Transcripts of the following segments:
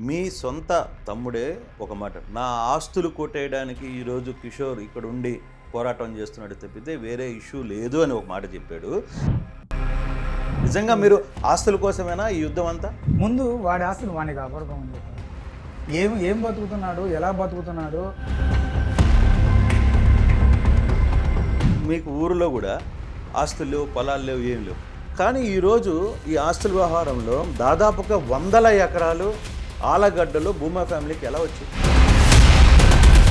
మీ సొంత తమ్ముడే ఒక మాట, నా ఆస్తులు కొట్టేయడానికి ఈరోజు కిషోర్ ఇక్కడ ఉండి పోరాటం చేస్తున్నాడు తప్పితే వేరే ఇష్యూ లేదు అని ఒక మాట చెప్పాడు. నిజంగా మీరు ఆస్తుల కోసమేనా ఈ యుద్ధం అంతా? ముందు వాడి ఆస్తులు వాడిని కాపాడుకోమని చెప్పారు. ఏం బతుకుతున్నాడు, ఎలా బతుకుతున్నాడు. మీకు ఊరిలో కూడా ఆస్తులు లేవు, పొలాలు లేవు, ఏం లేవు. కానీ ఈరోజు ఈ ఆస్తుల వ్యవహారంలో దాదాపుగా 100 ఎకరాలు ఆలగడ్డలో భూమా ఫ్యామిలీకి ఎలా వచ్చింది?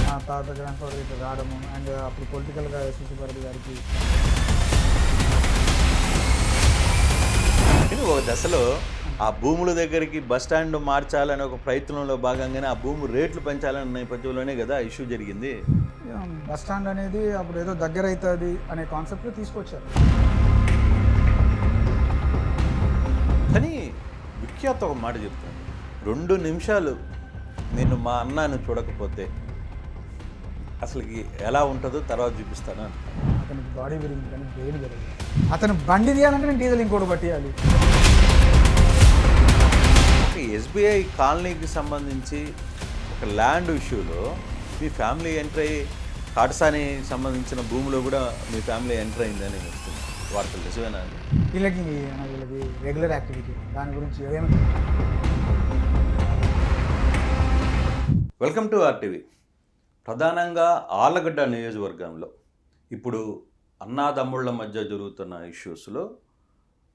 మా తాత గ్రాండ్ ఫాదర్ ఇట్లా రావడము అండ్ అప్పుడు పొలిటికల్గా శశిభారతి గారికి ఒక దశలో ఆ భూముల దగ్గరికి బస్ స్టాండ్ మార్చాలనే ఒక ప్రయత్నంలో భాగంగానే ఆ భూమి రేట్లు పెంచాలనే నేపథ్యంలోనే కదా ఇష్యూ జరిగింది. బస్ స్టాండ్ అనేది అప్పుడు ఏదో దగ్గర అవుతుంది అనే కాన్సెప్ట్ తీసుకొచ్చారు. కానీ విఖ్యాత ఒక మాట చెప్తాను, 2 నిమిషాలు నేను మా అన్నను చూడకపోతే అసలుకి ఎలా ఉంటుందో తర్వాత చూపిస్తాను. అతనికి బాడీ పెరిగింది కానీ బ్రెయిన్ పెరిగింది. అతను బండి తీయాలంటే నేను డీజిల్ ఇంకోటి పట్టేయాలి. ఎస్బీఐ కాలనీకి సంబంధించి ఒక ల్యాండ్ ఇష్యూలో మీ ఫ్యామిలీ ఎంటర్ అయ్యి కాటసానికి సంబంధించిన భూమిలో కూడా మీ ఫ్యామిలీ ఎంటర్ అయిందని వస్తుంది వార్తలు, నిజమేనా? వీళ్ళకి రెగ్యులర్ యాక్టివిటీ దాని గురించి ఏమైనా. Welcome to RTV. ప్రధానంగా ఆలగడ్డ నియోజకవర్గంలో ఇప్పుడు అన్నాదమ్ముళ్ళ మధ్య జరుగుతున్న ఇష్యూస్లో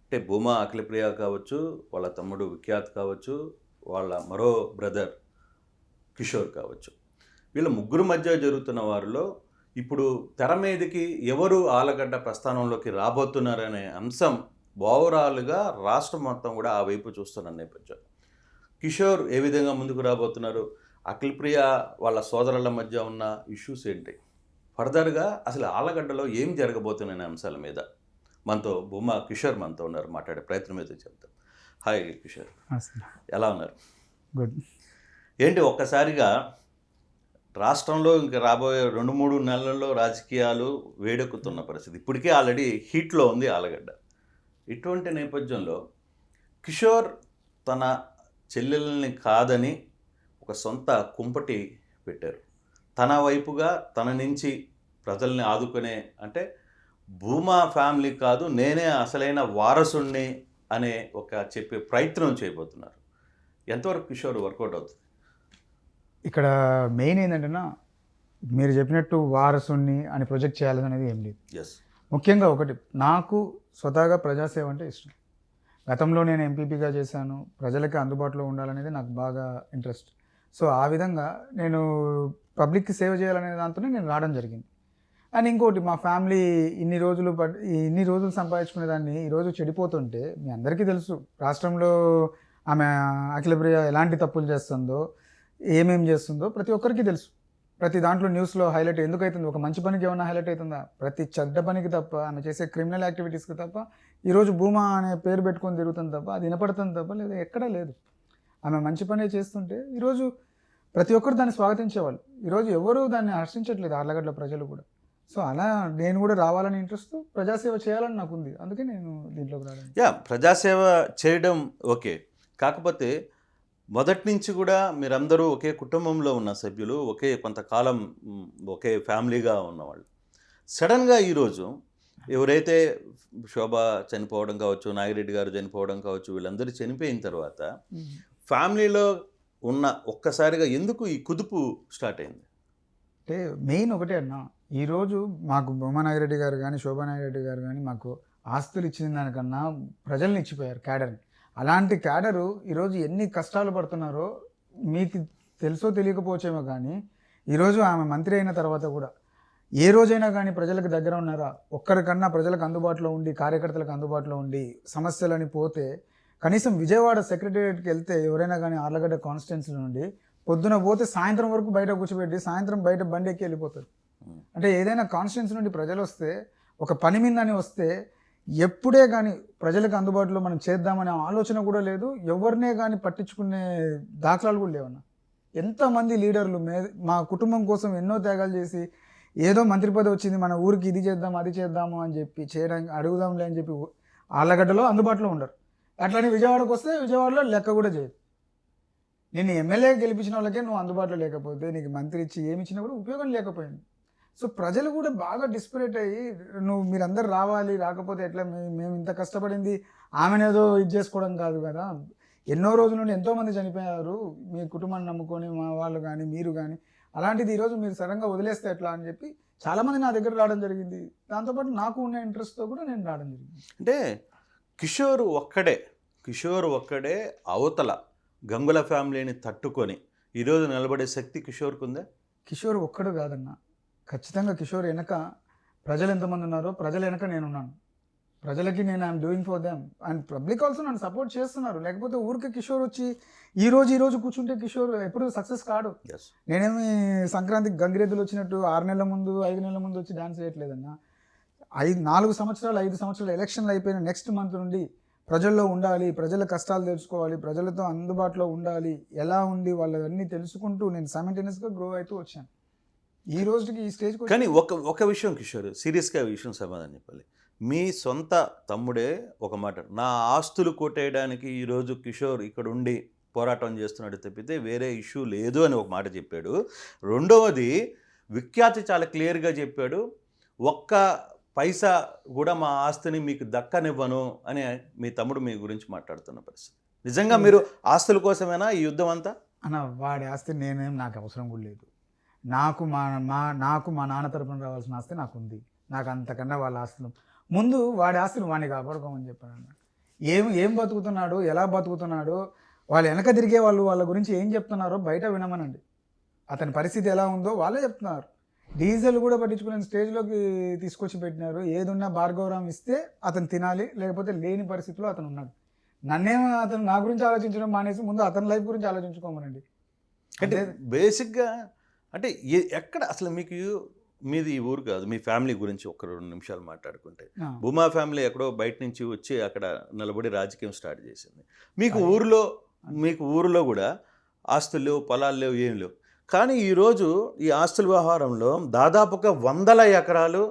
అంటే భూమా అఖిలప్రియ కావచ్చు, వాళ్ళ తమ్ముడు విఖ్యాత్ కావచ్చు, వాళ్ళ మరో బ్రదర్ కిషోర్ కావచ్చు, వీళ్ళ ముగ్గురు మధ్య జరుగుతున్న వారిలో ఇప్పుడు తెర మీదకి ఎవరు ఆలగడ్డ ప్రస్థానంలోకి రాబోతున్నారనే అంశం ఓవరాల్గా రాష్ట్రం మొత్తం కూడా ఆ వైపు చూస్తున్న నేపథ్యం. కిషోర్ ఏ విధంగా ముందుకు రాబోతున్నారు, అఖిలప్రియ వాళ్ళ సోదరుల మధ్య ఉన్న ఇష్యూస్ ఏంటి, ఫర్దర్గా అసలు ఆలగడ్డలో ఏం జరగబోతున్న అంశాల మీద మనతో భూమా కిషోర్ మనతో ఉన్నారు, మాట్లాడే ప్రయత్నం అయితే చెప్తాం. హాయ్ కిషోర్, ఎలా ఉన్నారు? గుడ్. ఏంటి ఒక్కసారిగా రాష్ట్రంలో ఇంకా రాబోయే 2-3 నెలల్లో రాజకీయాలు వేడెక్కుతున్న పరిస్థితి, ఇప్పటికే ఆల్రెడీ హీట్లో ఉంది ఆలగడ్డ. ఇటువంటి నేపథ్యంలో కిషోర్ తన చెల్లెల్ని కాదని ఒక సొంత కుంపటి పెట్టారు. తన వైపుగా తన నుంచి ప్రజల్ని ఆదుకునే, అంటే భూమా ఫ్యామిలీ కాదు నేనే అసలైన వారసుణ్ణి అనే ఒక చెప్పే ప్రయత్నం చేయబోతున్నారు. ఎంతవరకు కిషోర్ వర్కౌట్ అవుతుంది? ఇక్కడ మెయిన్ ఏంటంటేనా, మీరు చెప్పినట్టు వారసుని అని ప్రొజెక్ట్ చేయాలనేది ఏం లేదు. ఎస్. ముఖ్యంగా ఒకటి, నాకు స్వతహాగా ప్రజాసేవ అంటే ఇష్టం. గతంలో నేను ఎంపీపీగా చేశాను, ప్రజలకి అందుబాటులో ఉండాలనేది నాకు బాగా ఇంట్రెస్ట్. సో ఆ విధంగా నేను పబ్లిక్కి సేవ చేయాలనే దాంతోనే నేను రావడం జరిగింది. అండ్ ఇంకోటి, మా ఫ్యామిలీ ఇన్ని రోజులు సంపాదించుకునే దాన్ని ఈరోజు చెడిపోతుంటే మీ అందరికీ తెలుసు. రాష్ట్రంలో ఆమె అఖిలప్రియ ఎలాంటి తప్పులు చేస్తుందో, ఏమేం చేస్తుందో ప్రతి ఒక్కరికి తెలుసు. ప్రతి దాంట్లో న్యూస్లో హైలైట్ ఎందుకు అవుతుంది? ఒక మంచి పనికి ఏమైనా హైలైట్ అవుతుందా? ప్రతి చెడ్డ పనికి తప్ప, ఆమె చేసే క్రిమినల్ యాక్టివిటీస్కి తప్ప ఈరోజు భూమా అనే పేరు పెట్టుకొని తిరుగుతుంది తప్ప, అది వినపడుతుంది తప్ప, లేదా ఎక్కడా లేదు. ఆమె మంచి పనే చేస్తుంటే ఈరోజు ప్రతి ఒక్కరు దాన్ని స్వాగతించేవాళ్ళు. ఈరోజు ఎవరు దాన్ని హర్షించట్లేదు, ఆర్లగడ్డ ప్రజలు కూడా. సో అలా నేను కూడా రావాలని ఇంట్రెస్ట్, ప్రజాసేవ చేయాలని నాకు ఉంది. అందుకే నేను దీంట్లోకి రావడం. ప్రజాసేవ చేయడం ఓకే, కాకపోతే మొదటి నుంచి కూడా మీరందరూ ఒకే కుటుంబంలో ఉన్న సభ్యులు, కొంతకాలం ఒకే ఫ్యామిలీగా ఉన్నవాళ్ళు. సడన్గా ఈరోజు ఎవరైతే శోభ చనిపోవడం కావచ్చు, నాగిరెడ్డి గారు చనిపోవడం కావచ్చు, వీళ్ళందరూ చనిపోయిన తర్వాత ఫ్యామిలీలో ఉన్న ఒక్కసారిగా ఎందుకు ఈ కుదుపు స్టార్ట్ అయింది? అంటే మెయిన్ ఒకటే అన్న, ఈరోజు మాకు భూమా నాగిరెడ్డి గారు కానీ శోభా నాగిరెడ్డి గారు కానీ మాకు ఆస్తులు ఇచ్చిన దానికన్నా ప్రజల్ని ఇచ్చిపోయారు, క్యాడర్ని. అలాంటి క్యాడరు ఈరోజు ఎన్ని కష్టాలు పడుతున్నారో మీకు తెలుసో తెలియకపోవచ్చేమో, కానీ ఈరోజు ఆమె మంత్రి అయిన తర్వాత కూడా ఏ రోజైనా కానీ ప్రజలకు దగ్గర ఉన్నారా? ఒక్కరికన్నా ప్రజలకు అందుబాటులో ఉండి, కార్యకర్తలకు అందుబాటులో ఉండి సమస్యలని పోతే, కనీసం విజయవాడ సెక్రటేరియట్కి వెళ్తే ఎవరైనా కానీ ఆర్లగడ్డ కాన్స్టిట్యున్సీ నుండి పొద్దున పోతే సాయంత్రం వరకు బయట కూర్చోబెట్టి సాయంత్రం బయట బండి ఎక్కి వెళ్ళిపోతారు. అంటే ఏదైనా కాన్స్టిట్యున్సీ నుండి ప్రజలు వస్తే, ఒక పని మీదని వస్తే ఎప్పుడే కానీ ప్రజలకు అందుబాటులో మనం చేద్దామనే ఆలోచన కూడా లేదు. ఎవరినే కానీ పట్టించుకునే దాఖలాలు కూడా లేవన్నా. ఎంతమంది లీడర్లు మా కుటుంబం కోసం ఎన్నో త్యాగాలు చేసి, ఏదో మంత్రి పదవి వచ్చింది మన ఊరికి ఇది చేద్దాం అది చేద్దాము అని చెప్పి చేయడానికి అడుగుదాంలే అని చెప్పి ఆళ్ళగడ్డలో అందుబాటులో ఉండరు. అట్లని విజయవాడకు వస్తే విజయవాడలో లెక్క కూడా చేయదు. నేను ఎమ్మెల్యే గెలిపించిన వాళ్ళకే నువ్వు అందుబాటులో లేకపోతే నీకు మంత్రి ఇచ్చి ఏమి ఇచ్చినా కూడా ఉపయోగం లేకపోయింది. సో ప్రజలు కూడా బాగా డిస్పరేట్ అయ్యి మీరందరూ రావాలి, రాకపోతే ఎట్లా, మేము ఇంత కష్టపడింది ఆమెనేదో ఇది చేసుకోవడం కాదు కదా, ఎన్నో రోజుల నుండి ఎంతోమంది చనిపోయారు మీ కుటుంబాన్ని నమ్ముకొని, మా వాళ్ళు కానీ మీరు కానీ, అలాంటిది ఈరోజు మీరు సడన్గా వదిలేస్తే ఎట్లా అని చెప్పి చాలామంది నా దగ్గర రావడం జరిగింది. దాంతోపాటు నాకు ఉన్న ఇంట్రెస్ట్తో కూడా నేను రావడం జరిగింది. అంటే కిషోర్ ఒక్కడే అవతల గంగుల ఫ్యామిలీని తట్టుకొని ఈరోజు నిలబడే శక్తి కిషోర్కు ఉందా? కిషోర్ ఒక్కడు కాదన్న, ఖచ్చితంగా కిషోర్ వెనక ప్రజలు ఎంతమంది ఉన్నారో ప్రజల వెనక నేనున్నాను. ప్రజలకి నేను I'm doing for them and public also నన్ను సపోర్ట్ చేస్తున్నారు. లేకపోతే ఊరికి కిషోర్ వచ్చి ఈ రోజు కూర్చుంటే కిషోర్ ఎప్పుడు సక్సెస్ కాడు. నేనేమి సంక్రాంతికి గంగిరెద్దులు వచ్చినట్టు 6 నెలల ముందు 5 నెలల ముందు వచ్చి డాన్స్ చేయట్లేదన్న. 5 సంవత్సరాలు ఎలక్షన్లు అయిపోయిన నెక్స్ట్ మంత్ నుండి ప్రజల్లో ఉండాలి, ప్రజల కష్టాలు తెలుసుకోవాలి, ప్రజలతో అందుబాటులో ఉండాలి, ఎలా ఉంది వాళ్ళన్నీ తెలుసుకుంటూ నేను సైమల్టేనియస్గా గ్రో అవుతూ వచ్చాను ఈ రోజుకి ఈ స్టేజ్. కానీ ఒక విషయం కిషోర్, సీరియస్గా విషయం సమాధానం చెప్పాలి. మీ సొంత తమ్ముడే ఒక మాట, నా ఆస్తులు కొట్టేయడానికి ఈరోజు కిషోర్ ఇక్కడ ఉండి పోరాటం చేస్తున్నాడు తప్పితే వేరే ఇష్యూ లేదు అని ఒక మాట చెప్పాడు. రెండవది విఖ్యాతి చాలా క్లియర్గా చెప్పాడు, ఒక్క పైసా కూడా మా ఆస్తిని మీకు దక్కనివ్వను అని మీ తమ్ముడు మీ గురించి మాట్లాడుతున్న పరిస్థితి. నిజంగా మీరు ఆస్తుల కోసమేనా ఈ యుద్ధం అంతా? అన్న వాడి ఆస్తి నాకు అవసరం కూడా లేదు. నాకు మా నాన్న తరపున రావాల్సిన ఆస్తి నాకు ఉంది. నాకు అంతకన్నా వాళ్ళ ఆస్తులు ముందు వాడి ఆస్తులు వాడిని కాపాడుకోమని చెప్పాను. ఏం బతుకుతున్నాడు, ఎలా బతుకుతున్నాడు, వాళ్ళు వెనక తిరిగే వాళ్ళ గురించి ఏం చెప్తున్నారో బయట వినమనండి. అతని పరిస్థితి ఎలా ఉందో వాళ్ళే చెప్తున్నారు. డీజిల్ కూడా పట్టించుకునే స్టేజ్లోకి తీసుకొచ్చి పెట్టినారు. ఏదున్నా భార్గవరాం ఇస్తే అతను తినాలి, లేకపోతే లేని పరిస్థితిలో అతను ఉన్నాడు. అతను నా గురించి ఆలోచించడం మానేసి ముందు అతని లైఫ్ గురించి ఆలోచించుకోమనండి. అంటే బేసిక్గా అంటే ఎక్కడ అసలు మీది ఈ ఊరు కాదు, మీ ఫ్యామిలీ గురించి ఒక 2 నిమిషాలు మాట్లాడుకుంటే, భూమా ఫ్యామిలీ ఎక్కడో బయట నుంచి వచ్చి అక్కడ నిలబడి రాజకీయం స్టార్ట్ చేసింది. మీకు ఊరిలో కూడా ఆస్తులు లేవు, పొలాలు లేవు, ఏం లేవు. కానీ ఈరోజు ఈ ఆస్తుల వ్యవహారంలో దాదాపుగా 100 ఎకరాలు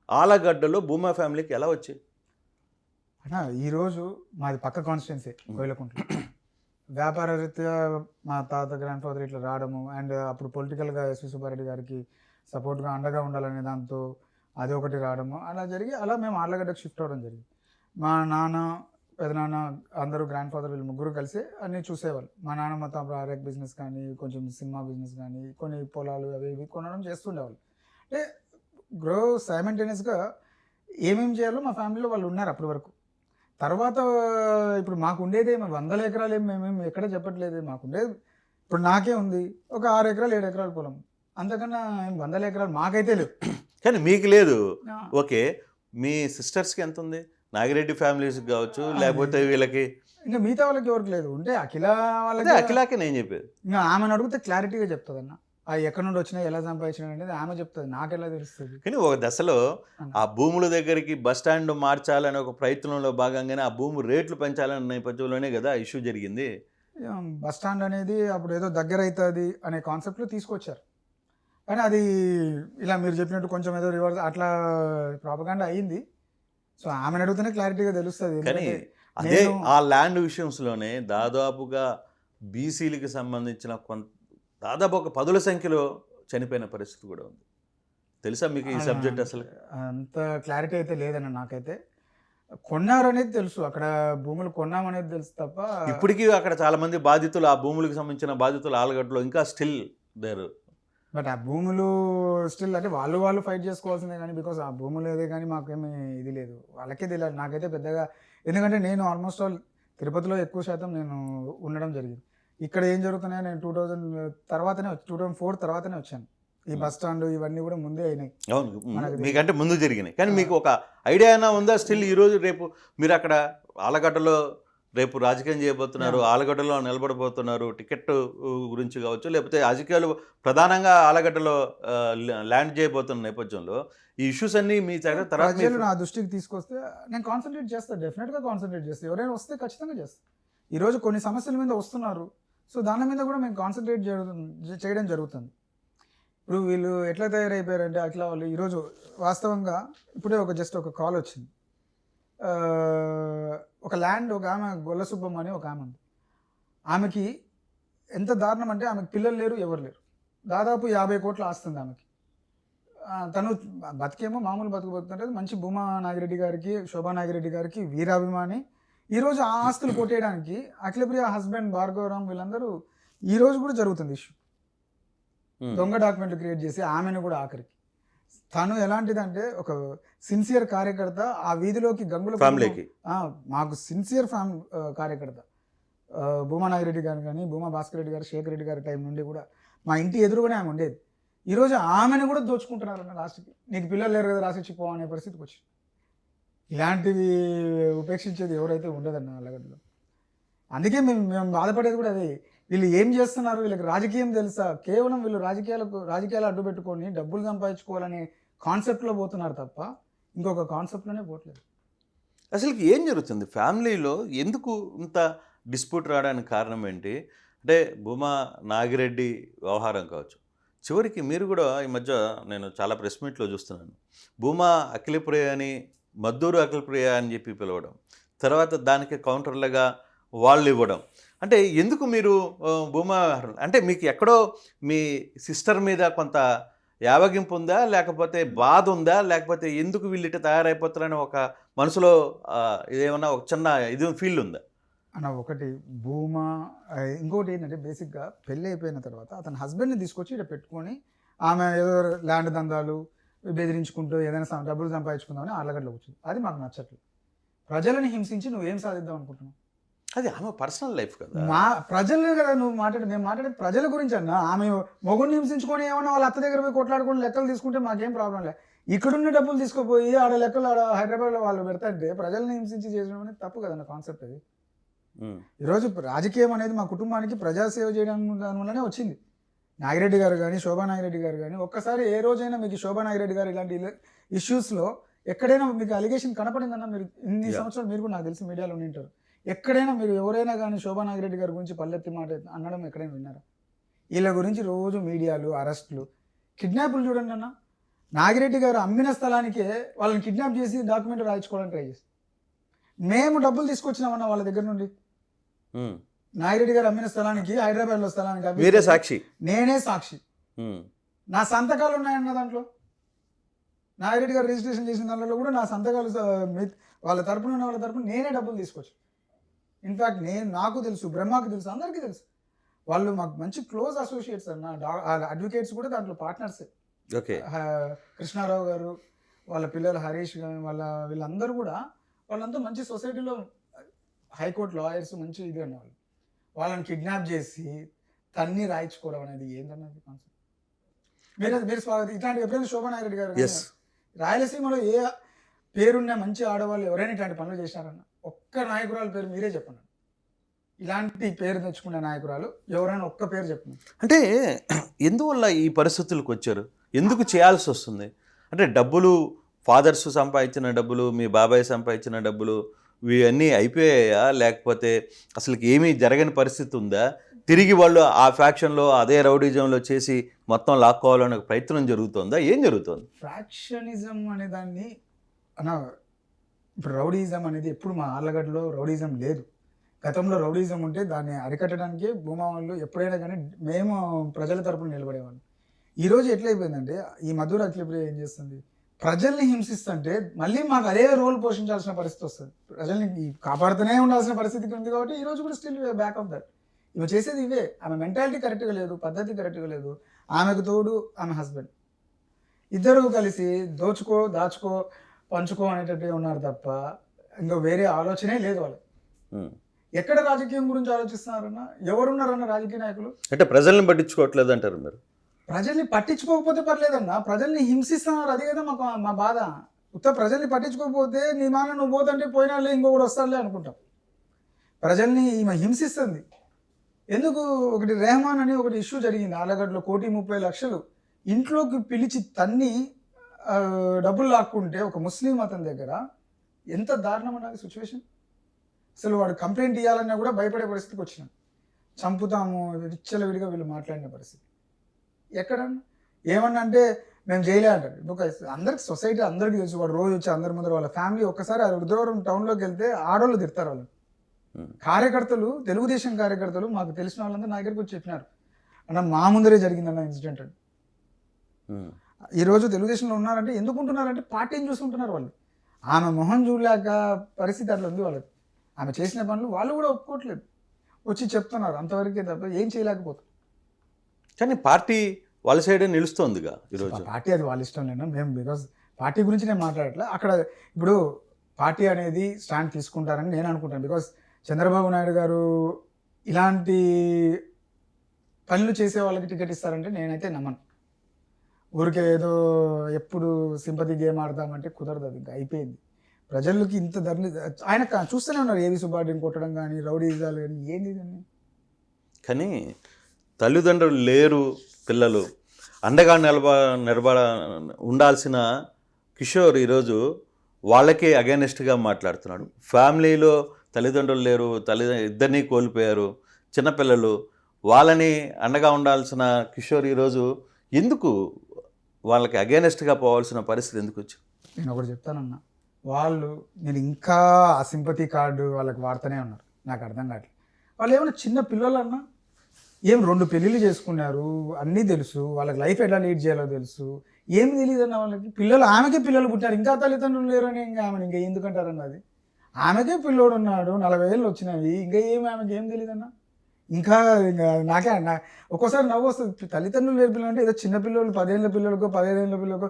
ఆలగడ్డలో భూమా ఫ్యామిలీకి ఎలా వచ్చాయి? ఈరోజు మాది పక్క కాన్స్టిట్యున్సీ కోయిలకుంట్ల. వ్యాపార రీత్యా మా తాత గ్రాండ్ ఫాదర్ ఇట్లా రావడము, అండ్ అప్పుడు పొలిటికల్గా ఎస్వి సుబ్బారెడ్డి గారికి సపోర్ట్గా అండగా ఉండాలనే దాంతో అది ఒకటి రావడము, అలా జరిగి అలా మేము ఆర్లగడ్డకు షిఫ్ట్ అవ్వడం జరిగింది. మా నాన్న, పెదనాన్న అందరూ గ్రాండ్ ఫాదర్ వీళ్ళు ముగ్గురు కలిసి అన్నీ చూసేవాళ్ళు. మా నాన్న మొత్తం ఆర్ఎక్ బిజినెస్ కానీ, కొంచెం సినిమా బిజినెస్ కానీ, కొన్ని పొలాలు అవి ఇవి కొనడం చేస్తుండేవాళ్ళు. అంటే గ్రో సైమల్టేనియస్గా ఏమేమి చేయాలో మా ఫ్యామిలీలో వాళ్ళు ఉన్నారు అప్పటి వరకు. తర్వాత ఇప్పుడు మాకు ఉండేది 100 ఎకరాలు మేమేమి ఎక్కడ చెప్పట్లేదు. మాకుండేది ఇప్పుడు నాకే ఉంది ఒక 6 ఎకరాలు 7 ఎకరాల పొలం, అంతకన్నా 100 ఎకరాలు మాకైతే లేవు. కానీ మీకు లేదు. ఓకే, మీ సిస్టర్స్కి ఎంత ఉంది? నాగిరెడ్డి ఫ్యామిలీస్కి కావచ్చు, లేకపోతే వీళ్ళకి ఇంకా మిగతా వాళ్ళకి ఎవరికి లేదు. ఉంటే అఖిలాకే నేను చెప్పేది. ఇంకా ఆమెను అడిగితే క్లారిటీగా చెప్తుంది అన్న, అవి ఎక్కడి నుండి వచ్చినా, ఎలా సంపాదించినా అనేది ఆమె చెప్తుంది, నాకెలా తెలుస్తుంది. కానీ ఒక దశలో ఆ భూముల దగ్గరికి బస్ స్టాండ్ మార్చాలనే ఒక ప్రయత్నంలో భాగంగానే ఆ భూమి రేట్లు పెంచాలనే నేపథ్యంలోనే కదా ఇష్యూ జరిగింది. బస్ స్టాండ్ అనేది అప్పుడు ఏదో దగ్గర అవుతుంది అనే కాన్సెప్ట్లో తీసుకొచ్చారు. కానీ అది ఇలా మీరు చెప్పినట్టు కొంచెం ఏదో రివర్స్ అట్లా ప్రాపగాండా అయ్యింది. సో ఆమెను అడిగితేనే క్లారిటీగా తెలుస్తుంది. కానీ అదే ఆ ల్యాండ్ విషయంలోనే దాదాపుగా బీసీలకి సంబంధించిన దాదాపు ఒక 10ల సంఖ్యలో చనిపోయిన పరిస్థితి కూడా ఉంది. తెలుసా మీకు ఈ సబ్జెక్ట్? అసలు అంత క్లారిటీ అయితే లేదన్న. నాకైతే కొన్నారు అనేది తెలుసు, అక్కడ భూములు కొన్నామనేది తెలుసు తప్ప ఇప్పటికీ అక్కడ చాలా మంది బాధితులు, ఆ భూములకు సంబంధించిన బాధితులు ఆలగడ్డలో ఇంకా స్టిల్ దేర్. బట్ ఆ భూములు స్టిల్ అంటే వాళ్ళు ఫైట్ చేసుకోవాల్సిందే, కానీ బికాస్ ఆ భూములు ఏదే కానీ మాకేమీ ఇది లేదు, వాళ్ళకే తెలియదు. నాకైతే పెద్దగా, ఎందుకంటే నేను ఆల్మోస్ట్ ఆల్ తిరుపతిలో ఎక్కువ శాతం నేను ఉండడం జరిగింది. ఇక్కడ ఏం జరుగుతున్నాయో నేను 2004 తర్వాతనే వచ్చాను. ఈ బస్ స్టాండ్ ఇవన్నీ కూడా ముందే అయినాయి. అవును, మీకంటే ముందు జరిగినాయి. కానీ మీకు ఒక ఐడియా అయినా ఉందా స్టిల్ ఈరోజు రేపు మీరు అక్కడ ఆలగడ్డలో రేపు రాజకీయం చేయబోతున్నారు, ఆలగడ్డలో నిలబడబోతున్నారు, టికెట్ గురించి కావచ్చు, లేకపోతే రాజకీయాలు ప్రధానంగా ఆలగడ్డలో ల్యాండ్ చేయబోతున్న నేపథ్యంలో ఈ ఇష్యూస్ అన్నీ మీ తర్వాత నా దృష్టికి తీసుకొస్తే నేను కాన్సన్ట్రేట్ చేస్తాను, డెఫినెట్గా కాన్సన్ట్రేట్ చేస్తాను. ఎవరైనా వస్తే ఖచ్చితంగా చేస్తాను. ఈరోజు కొన్ని సమస్యల మీద వస్తున్నారు, సో దాని మీద కూడా మేము కాన్సన్ట్రేట్ చేయడం జరుగుతుంది. ఇప్పుడు వీళ్ళు ఎట్లా తయారైపోయారంటే అట్లా వాళ్ళు ఈరోజు వాస్తవంగా ఇప్పుడే జస్ట్ ఒక కాల్ వచ్చింది. ఒక ల్యాండ్, ఒక ఆమె గొల్ల సుబ్బమ్మ అని ఒక ఆమె ఉంది, ఆమెకి ఎంత దారుణం అంటే ఆమెకు పిల్లలు లేరు, ఎవరు లేరు. దాదాపు 50 కోట్ల ఆస్తుంది ఆమెకి. తను బతికేమో మామూలు బతుకు బతుకుతుంటుంది. మంచి భూమా నాగిరెడ్డి గారికి, శోభా నాగిరెడ్డి గారికి వీరాభిమాని. ఈరోజు ఆ ఆస్తులు కొట్టేయడానికి అఖిలప్రియ హస్బెండ్ భార్గవరామ్ వీళ్ళందరూ ఈరోజు కూడా జరుగుతుంది ఇష్యూ. దొంగ డాక్యుమెంట్లు క్రియేట్ చేసి ఆమెను కూడా ఆఖరికి. తను ఎలాంటిదంటే ఒక సిన్సియర్ కార్యకర్త. ఆ వీధిలోకి గంగుల ఫ్యామిలీకి మాకు సిన్సియర్ కార్యకర్త భూమా నాగిరెడ్డి గారు కానీ, భూమా భాస్కర్ రెడ్డి గారు, శేఖర్ రెడ్డి గారి టైం నుండి కూడా మా ఇంటి ఎదురుగానే ఆమె ఉండేది. ఈరోజు ఆమెను కూడా దోచుకుంటున్నారు అన్న లాస్ట్కి. నీకు పిల్లలు లేరు కదా రాసిచ్చి పో అనే పరిస్థితికి వచ్చింది. ఇలాంటివి ఉపేక్షించేది ఎవరైతే ఉండదన్న అల్లగడ్డలో. అందుకే మేము బాధపడేది కూడా అదే. వీళ్ళు ఏం చేస్తున్నారు, వీళ్ళకి రాజకీయం తెలుసా? కేవలం వీళ్ళు రాజకీయాలు అడ్డు పెట్టుకొని డబ్బులు సంపాదించుకోవాలనే కాన్సెప్ట్లో పోతున్నారు తప్ప ఇంకొక కాన్సెప్ట్లోనే పోవట్లేదు. అసలు ఏం జరుగుతుంది ఫ్యామిలీలో? ఎందుకు ఇంత డిస్ప్యూట్ రావడానికి కారణం ఏంటి? అంటే భూమా నాగిరెడ్డి వ్యవహారం కావచ్చు, చివరికి మీరు కూడా ఈ మధ్య నేను చాలా ప్రెస్ మీట్లో చూస్తున్నాను, భూమా అఖిలప్రియ అని, మద్దూరు అఖిలప్రియ అని చెప్పి పిలవడం, తర్వాత దానికి కౌంటర్లుగా వాళ్ళు ఇవ్వడం. అంటే ఎందుకు మీరు భూమా అంటే మీకు ఎక్కడో మీ సిస్టర్ మీద కొంత యావగింపు ఉందా, లేకపోతే బాధ ఉందా, లేకపోతే ఎందుకు వీళ్ళు ఇట్లా తయారైపోతారని ఒక మనసులో ఇదేమన్నా ఒక చిన్న ఇది ఫీల్ ఉందా అన్న? ఒకటి భూమా, ఇంకోటి ఏంటంటే బేసిక్గా పెళ్ళి అయిపోయిన తర్వాత అతని హస్బెండ్ని తీసుకొచ్చి ఇక్కడ పెట్టుకొని ఆమె ఏదో ల్యాండ్ దందాలు బెదిరించుకుంటూ ఏదైనా డబ్బులు సంపాదించుకుందామని ఆర్లగడ్డలో కూర్చుంది. అది మాకు నచ్చట్లేదు. ప్రజలని హింసించి నువ్వేం సాధిద్దాం అనుకుంటున్నావు? అది ఆమె పర్సనల్ లైఫ్ కదా. మా ప్రజలు కదా నువ్వు మేము మాట్లాడేది ప్రజల గురించి అన్న. ఆమె మొగుడిని హింసించుకొని ఏమన్నా వాళ్ళ అత్త దగ్గర పోయి కొట్లాడుకొని లెక్కలు తీసుకుంటే మాకేం ప్రాబ్లం లేదు. ఇక్కడున్న డబ్బులు తీసుకుపోయి ఆడ లెక్కలు ఆడ హైదరాబాద్లో వాళ్ళు పెడతాంటే ప్రజల్ని హింసించి చేయడం అనేది తప్పు కదన్న కాన్సెప్ట్ అది. ఈరోజు రాజకీయం అనేది మా కుటుంబానికి ప్రజాసేవ చేయడం వల్లనే వచ్చింది. నాగిరెడ్డి గారు కానీ, శోభా నాగిరెడ్డి గారు కానీ, ఒక్కసారి ఏ రోజైనా మీకు శోభా నాగిరెడ్డి గారు ఇలాంటి ఇష్యూస్లో ఎక్కడైనా మీకు అలిగేషన్ కనపడిందన్న? మీరు ఇన్ని సంవత్సరాలు మీరు కూడా నాకు తెలిసి మీడియాలో ఉంటారు. ఎక్కడైనా మీరు ఎవరైనా కానీ శోభా నాగిరెడ్డి గారి గురించి పల్లెత్తి మాట అనడం ఎక్కడైనా విన్నారా? వీళ్ళ గురించి రోజు మీడియాలు, అరెస్టులు, కిడ్నాపులు చూడండి అన్న. నాగిరెడ్డి గారు అమ్మిన స్థలానికే వాళ్ళని కిడ్నాప్ చేసి డాక్యుమెంట్ రాయించుకోవడానికి ట్రై చేసి మేము డబ్బులు తీసుకొచ్చినామన్న వాళ్ళ దగ్గర నుండి. నాగిరెడ్డి గారు అమ్మిన స్థలానికి, హైదరాబాద్లో స్థలానికి మీరే సాక్షి, నేనే సాక్షి. నా సంతకాలు ఉన్నాయన్న దాంట్లో. నాగిరెడ్డి గారు రిజిస్ట్రేషన్ చేసిన దాంట్లో కూడా నా సంతకాలు వాళ్ళ తరపున ఉన్న వాళ్ళ తరపున నేనే డబ్బులు తీసుకొచ్చి. ఇన్ఫ్యాక్ట్ నాకు తెలుసు, బ్రహ్మకు తెలుసు, అందరికీ తెలుసు. వాళ్ళు మాకు మంచి క్లోజ్ అసోసియేట్స్ అన్న. అడ్వకేట్స్ కూడా దాంట్లో పార్ట్నర్సే. ఓకే, కృష్ణారావు గారు, వాళ్ళ పిల్లలు హరీష్ గారు, వీళ్ళందరూ కూడా వాళ్ళంతా మంచి సొసైటీలో హైకోర్టు లాయర్స్, మంచి ఇది అనేవాళ్ళు. వాళ్ళని కిడ్నాప్ చేసి తన్ని రాయించుకోవడం అనేది ఏంటన్నది కాన్సెప్ట్. మీరు స్వాగతం. ఇట్లాంటి ఎప్పుడైనా శోభా నాగిరెడ్డి గారు రాయలసీమలో ఏ పేరున్న మంచి ఆడవాళ్ళు ఎవరైనా ఇట్లాంటి పనులు చేశారన్న? ఒక్క నాయకురాలు పేరు మీరే చెప్పండి. ఇలాంటి పేరు తెచ్చుకునే నాయకురాలు ఎవరైనా ఒక్క పేరు చెప్పండి. అంటే ఎందువల్ల ఈ పరిస్థితులకు వచ్చారు? ఎందుకు చేయాల్సి వస్తుంది? అంటే డబ్బులు, ఫాదర్స్ సంపాదించిన డబ్బులు, మీ బాబాయ్ సంపాదించిన డబ్బులు, ఇవన్నీ అయిపోయాయా? లేకపోతే అసలు ఏమీ జరగని పరిస్థితి ఉందా? తిరిగి వాళ్ళు ఆ ఫ్యాక్షన్లో అదే రౌడీజంలో చేసి మొత్తం లాక్కోవాలనే ప్రయత్నం జరుగుతుందా? ఏం జరుగుతుంది? ఫ్యాక్షనిజం అనే దాన్ని అన్న, ఇప్పుడు రౌడీజం అనేది ఎప్పుడు మా ఆర్లగడ్డలో రౌడీజం లేదు. గతంలో రౌడీజం ఉంటే దాన్ని అరికట్టడానికి భూమా వాళ్ళు ఎప్పుడైనా కానీ మేము ప్రజల తరపున నిలబడేవాళ్ళం. ఈరోజు ఎట్లయిపోయిందంటే ఈ మధుర అఖిలప్రియ ఏం చేస్తుంది, ప్రజల్ని హింసిస్తుంటే మళ్ళీ మాకు అదే రోల్ పోషించాల్సిన పరిస్థితి వస్తుంది. ప్రజల్ని కాపాడుతూనే ఉండాల్సిన పరిస్థితికి ఉంది. కాబట్టి ఈరోజు కూడా స్టిల్ బ్యాక్ ఆఫ్ దట్. ఇవి చేసేది ఇవే. ఆమె మెంటాలిటీ కరెక్ట్గా లేదు, పద్ధతి కరెక్ట్గా లేదు. ఆమెకు తోడు ఆమె హస్బెండ్, ఇద్దరు కలిసి దోచుకో, దాచుకో, పంచుకో అనేటట్టు ఉన్నారు తప్ప ఇంకా వేరే ఆలోచనే లేదు వాళ్ళు. ఎక్కడ రాజకీయం గురించి ఆలోచిస్తున్నారన్న? ఎవరున్నారన్న రాజకీయ నాయకులు? అంటే ప్రజల్ని పట్టించుకోవట్లేదు అంటారు మీరు? ప్రజల్ని పట్టించుకోకపోతే పర్లేదన్న, ప్రజల్ని హింసిస్తున్నారు. అది కదా మా బాధ. ప్రజల్ని పట్టించుకోకపోతే నీ మాన నువ్వు పోతుంటే పోయినా ఇంకొకటి వస్తాడులే అనుకుంటాం. ప్రజల్ని ఈమె హింసిస్తుంది. ఎందుకు? ఒకటి రెహమాన్ అని ఒకటి ఇష్యూ జరిగింది ఆలగడ్డలో. 1,30,00,000 ఇంట్లోకి పిలిచి తన్ని డబ్బులు లాక్కుంటే ఒక ముస్లిం అతని దగ్గర ఎంత దారుణం ఉన్నది సిచ్యువేషన్. అసలు వాడు కంప్లైంట్ ఇవ్వాలన్నా కూడా భయపడే పరిస్థితికి వచ్చినాం. చంపుతాము విచ్చలవిడిగా వీళ్ళు మాట్లాడిన పరిస్థితి. ఎక్కడ ఏమన్నా అంటే మేము జైలే అంటారు. అందరికి సొసైటీ అందరికీ తెలుసు. వాడు రోజు వచ్చి అందరి ముందర వాళ్ళ ఫ్యామిలీ ఒక్కసారి రుద్రవరం టౌన్లోకి వెళ్తే ఆడవాళ్ళు తిడతారు వాళ్ళని. కార్యకర్తలు, తెలుగుదేశం కార్యకర్తలు మాకు తెలిసిన వాళ్ళంతా నా దగ్గరికి వచ్చి చెప్పినారు, అన్న మా ముందరే జరిగిందన్న ఇన్సిడెంట్ అని. ఈరోజు తెలుగుదేశంలో ఉన్నారంటే ఎందుకు ఉంటున్నారంటే పార్టీని చూసుకుంటున్నారు వాళ్ళు. ఆమె మొహం చూడలేక పరిస్థితి అట్లా ఉంది వాళ్ళకి. ఆమె చేసిన పనులు వాళ్ళు కూడా ఒప్పుకోవట్లేదు, వచ్చి చెప్తున్నారు, అంతవరకే తప్ప ఏం చేయలేకపోతారు. కానీ పార్టీ వాళ్ళ సైడే నిలుస్తోందిగా ఈరోజు. పార్టీ అది వాళ్ళ ఇష్టం లేనా, మేము బికాజ్ పార్టీ గురించి నేను మాట్లాడట్లే. అక్కడ ఇప్పుడు పార్టీ అనేది స్టాండ్ తీసుకుంటారని నేను అనుకుంటాను. బికాజ్ చంద్రబాబు నాయుడు గారు ఇలాంటి పనులు చేసే వాళ్ళకి టికెట్ ఇస్తారంటే నేనైతే నమ్మను. ఊరికే ఏదో ఎప్పుడు సింపతి గేమ్ ఆడదామంటే కుదరదు, అది ఇంకా అయిపోయింది. ప్రజలకి ఇంత ధరని ఆయన చూస్తూనే ఉన్నారు, ఏవి సుబ్బారెడ్డిని కొట్టడం కానీ, రౌడీజాలు కానీ, ఏంది ఇదని. కానీ తల్లిదండ్రులు లేరు, పిల్లలు అండగా నిలబడ ఉండాల్సిన కిషోర్ ఈరోజు వాళ్ళకే అగైనెస్ట్గా మాట్లాడుతున్నాడు. ఫ్యామిలీలో తల్లిదండ్రులు లేరు, ఇద్దరినీ కోల్పోయారు, చిన్నపిల్లలు, వాళ్ళని అండగా ఉండాల్సిన కిషోర్ ఈరోజు ఎందుకు వాళ్ళకి అగైనెస్ట్గా పోవాల్సిన పరిస్థితి ఎందుకు వచ్చింది? నేను ఒకటి చెప్తానన్నా, వాళ్ళు నేను ఇంకా ఆ సింపతి కార్డు వాళ్ళకి వాడుతూనే ఉన్నారు. నాకు అర్థం కావట్లేదు, వాళ్ళు ఏమైనా చిన్న పిల్లలు అన్నా, ఏం 2 పెళ్ళిళ్ళు చేసుకున్నారు, అన్నీ తెలుసు, వాళ్ళకి లైఫ్ ఎలా లీడ్ చేయాలో తెలుసు, ఏమి తెలియదు అన్న వాళ్ళకి. పిల్లలు, ఆమెకే పిల్లలు పుట్టారు, ఇంకా తల్లిదండ్రులు లేరు అని ఇంకా ఆమెను ఇంకా ఎందుకంటారన్నది. ఆమెకే పిల్లోడు ఉన్నాడు, 40 ఏళ్ళు వచ్చినాయి, ఇంకా ఆమెకి ఏం తెలియదు అన్న. ఇంకా నాకే ఒక్కోసారి నవ్వు వస్తుంది, తల్లిదండ్రులు లేరు పిల్లలు అంటే ఏదో చిన్న పిల్లలు, 10 ఏళ్ళ పిల్లలకో 15 ఏళ్ళ పిల్లలకో,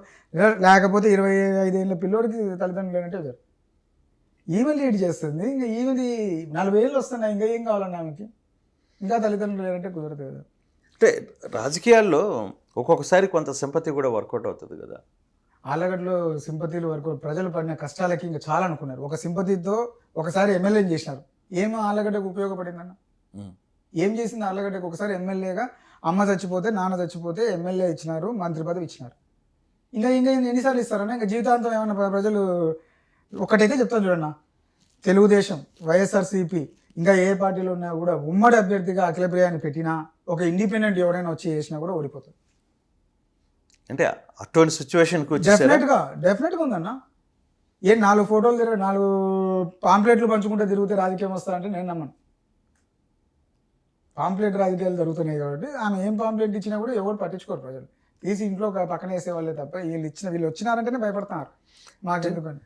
లేకపోతే 25 ఏళ్ళ పిల్లోడికి తల్లిదండ్రులు లేనంటే వేరు. ఈమె లీడ్ చేస్తుంది, ఇంకా ఈమెది 40 ఏళ్ళు వస్తున్నాయి, ఇంకా ఏం కావాలన్నా ఆమెకి, ఇంకా తల్లిదండ్రులు లేరంటే కుదరదు కదా. అంటే రాజకీయాల్లో ఒక్కొక్కసారి కొంత సింపతి కూడా వర్కౌట్ అవుతుంది కదా. ఆలగడ్డలో సింపతిలు వరకు ప్రజలు పడిన కష్టాలకి ఇంకా చాలా అనుకున్నారు. ఒక సింపతితో ఒకసారి ఎమ్మెల్యేని చేసినారు, ఏమో ఆలగడ్డకు ఉపయోగపడిందన్న, ఏం చేసింది ఆలగడ్డకు? ఒకసారి ఎమ్మెల్యేగా అమ్మ చచ్చిపోతే, నాన్న చచ్చిపోతే ఎమ్మెల్యే ఇచ్చినారు, మంత్రి పదవి ఇచ్చినారు. ఇంకా ఎన్నిసార్లు ఇస్తారన్నా? ఇంకా జీవితాంతం ఏమన్నా ప్రజలు ఒకటైతే చెప్తాను చూడన్నా, తెలుగుదేశం, వైఎస్ఆర్సీపీ, ఇంకా ఏ పార్టీలో ఉన్నా కూడా ఉమ్మడి అభ్యర్థిగా అఖిలప్రియాని పెట్టినా, ఒక ఇండిపెండెంట్ ఎవరైనా వచ్చి చేసినా కూడా ఓడిపోతుంది. అంటే అటువంటి సిచ్యువేషన్కి డెఫినెట్గా ఉందన్న. 4 ఫోటోలు 4 పాంప్లెట్లు పంచుకుంటే తిరిగితే రాజకీయం వస్తారంటే నేను నమ్మను. పాంప్లెట్ రాజకీయాలు జరుగుతున్నాయి కాబట్టి ఆమె ఏం పాంప్లెట్ ఇచ్చినా కూడా ఎవరు పట్టించుకోరు, ప్రజలు తీసి ఇంట్లో పక్కన వేసేవాళ్ళే తప్ప వీళ్ళు వచ్చినారంటేనే భయపడుతున్నారు మాకెందుకని.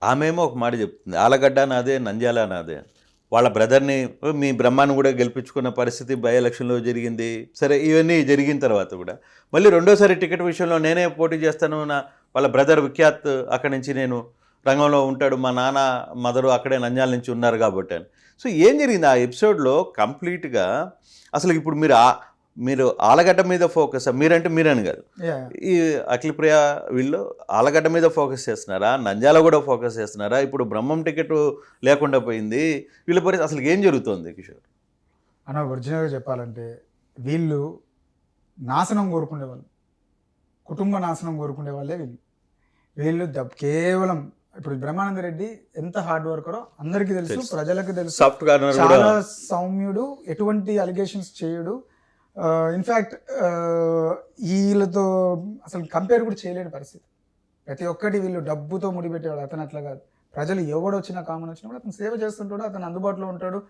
ఆమెమో ఒక మాట చెప్తుంది, ఆలగడ్డ నాదే, నంద్యాల నాదే. వాళ్ళ బ్రదర్ని, మీ బ్రహ్మాన్ని కూడా గెలిపించుకున్న పరిస్థితి బై ఎలక్షన్లో జరిగింది. సరే, ఇవన్నీ జరిగిన తర్వాత కూడా మళ్ళీ రెండోసారి టికెట్ విషయంలో నేనే పోటీ చేస్తాను, వాళ్ళ బ్రదర్ విఖ్యాత్ అక్కడి నుంచి నేను రంగంలో ఉంటాడు, మా నాన్న మదరు అక్కడే నంద్యాల నుంచి ఉన్నారు కాబట్టి అని. సో ఏం జరిగింది ఆ ఎపిసోడ్లో కంప్లీట్గా? అసలు ఇప్పుడు మీరు ఆలగడ్డ మీద ఫోకస్, మీరంటే మీరని కాదు, ఈ అఖిలప్రియ వీళ్ళు ఆలగడ్డ మీద ఫోకస్ చేస్తున్నారా, నంద్యాల కూడా ఫోకస్ చేస్తున్నారా? ఇప్పుడు బ్రహ్మం టికెట్ లేకుండా పోయింది, వీళ్ళ పరిస్థితి అసలు ఏం జరుగుతుంది కిషోర్ అన్న? ఒరిజినల్గా చెప్పాలంటే వీళ్ళు నాశనం కోరుకునే వాళ్ళు, కుటుంబ నాశనం కోరుకునే వాళ్ళే వీళ్ళు కేవలం ఇప్పుడు బ్రహ్మానంద రెడ్డి ఎంత హార్డ్ వర్కరో అందరికీ తెలుసు, ప్రజలకు తెలుసు, చాలా సౌమ్యుడు, ఎటువంటి అలిగేషన్స్ చేయడు. ఇన్ఫ్యాక్ట్ వీళ్ళతో అసలు కంపేర్ కూడా చేయలేని పరిస్థితి. ప్రతి ఒక్కటి వీళ్ళు డబ్బుతో ముడిపెట్టేవాడు, అతను అట్లా కాదు. ప్రజలు ఎవడు వచ్చినా, కామన్ వచ్చినా కూడా అతను సేవ చేస్తుంటాడు, అతను అందుబాటులో ఉంటాడు,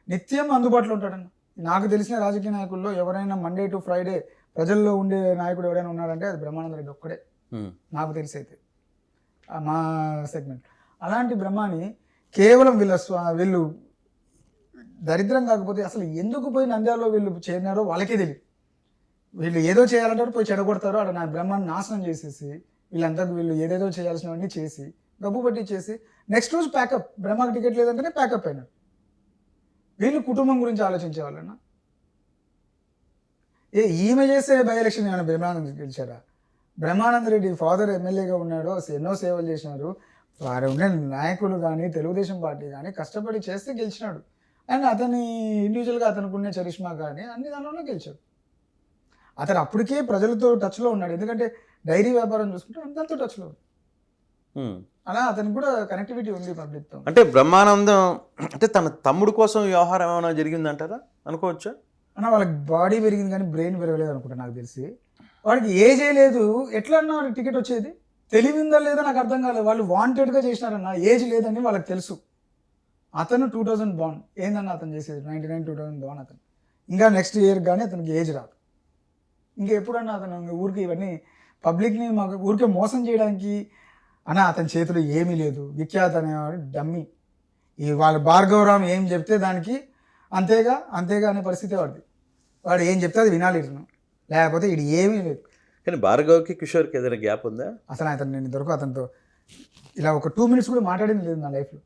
నిత్యం అందుబాటులో ఉంటాడన్న. నాకు తెలిసిన రాజకీయ నాయకుల్లో ఎవరైనా మండే టు ఫ్రైడే ప్రజల్లో ఉండే నాయకుడు ఎవరైనా ఉన్నాడంటే అది బ్రహ్మానంద రెడ్డి ఒక్కడే, నాకు తెలిసి అయితే మా సెగ్మెంట్. అలాంటి బ్రహ్మాని కేవలం వీళ్ళు దరిద్రం కాకపోతే అసలు ఎందుకు పోయి నంద్యాలలో వీళ్ళు చేరినారో వాళ్ళకే తెలియదు. వీళ్ళు ఏదో చేయాలంటారు, పోయి చెడగొడతారు, అక్కడ నా బ్రహ్మాన్ని నాశనం చేసేసి వీళ్ళంతకు వీళ్ళు ఏదేదో చేయాల్సినవన్నీ చేసి డబ్బు పెట్టి చేసి నెక్స్ట్ రోజు ప్యాకప్. బ్రహ్మకి టికెట్ లేదంటేనే ప్యాకప్ అయినారు. వీళ్ళు కుటుంబం గురించి ఆలోచించే వాళ్ళన్నా? ఈమె చేసే బై ఎలక్షన్ ఏమైనా బ్రహ్మానంద గెలిచారా? బ్రహ్మానంద రెడ్డి ఫాదర్ ఎమ్మెల్యేగా ఉన్నాడు, ఎన్నో సేవలు చేసినారు, వారు ఉన్న నాయకులు కానీ తెలుగుదేశం పార్టీ కానీ కష్టపడి చేస్తే గెలిచినాడు. అండ్ అతని ఇండివిజువల్గా అతనికి ఉన్న చరిష్మా కానీ అన్ని దానిలో గెలిచాడు. అతను అప్పటికే ప్రజలతో టచ్లో ఉన్నాడు, ఎందుకంటే డైరీ వ్యాపారం చూసుకుంటే అందరితో టచ్లో ఉంది. అలా అతనికి కూడా కనెక్టివిటీ ఉంది పబ్లిక్తో. అంటే బ్రహ్మానందం అంటే తన తమ్ముడు కోసం వ్యవహారం ఏమైనా జరిగిందంటారా, అనుకోవచ్చా అన్న? వాళ్ళకి బాడీ పెరిగింది కానీ బ్రెయిన్ పెరగలేదు అనుకుంటా నాకు తెలిసి. వాడికి ఏజే లేదు, ఎట్లా అన్నా వాడికి టికెట్ వచ్చేది? తెలివిందా లేదా నాకు అర్థం కాలేదు. వాళ్ళు వాంటెడ్గా చేసినారన్న, ఏజ్ లేదని వాళ్ళకి తెలుసు. అతను 2000 బాండ్ ఏందన్న అతను చేసేది 99 2000 బాండ్ అతను ఇంకా నెక్స్ట్ ఇయర్ కానీ అతనికి ఏజ్ రాదు. ఇంకా ఎప్పుడన్నా అతను ఊరికి ఇవన్నీ పబ్లిక్ని మాకు ఊరికే మోసం చేయడానికి అన్న అతని చేతిలో ఏమీ లేదు. విఖ్యాత్ అనేవాడు డమ్మీ. ఈ వాళ్ళ భార్గవరామ్ ఏం చెప్తే దానికి అంతేగా అనే పరిస్థితి వాడిది. వాడు ఏం చెప్తే అది వినాలి ఇతను, లేకపోతే ఇది ఏమీ లేదు. కానీ భార్గవ్కి కిషోర్కి ఏదైనా గ్యాప్ ఉందా? అసలు అతను నేను ఇంతవరకు అతనితో ఇలా ఒక 2 minutes కూడా మాట్లాడింది లేదు నా లైఫ్లో.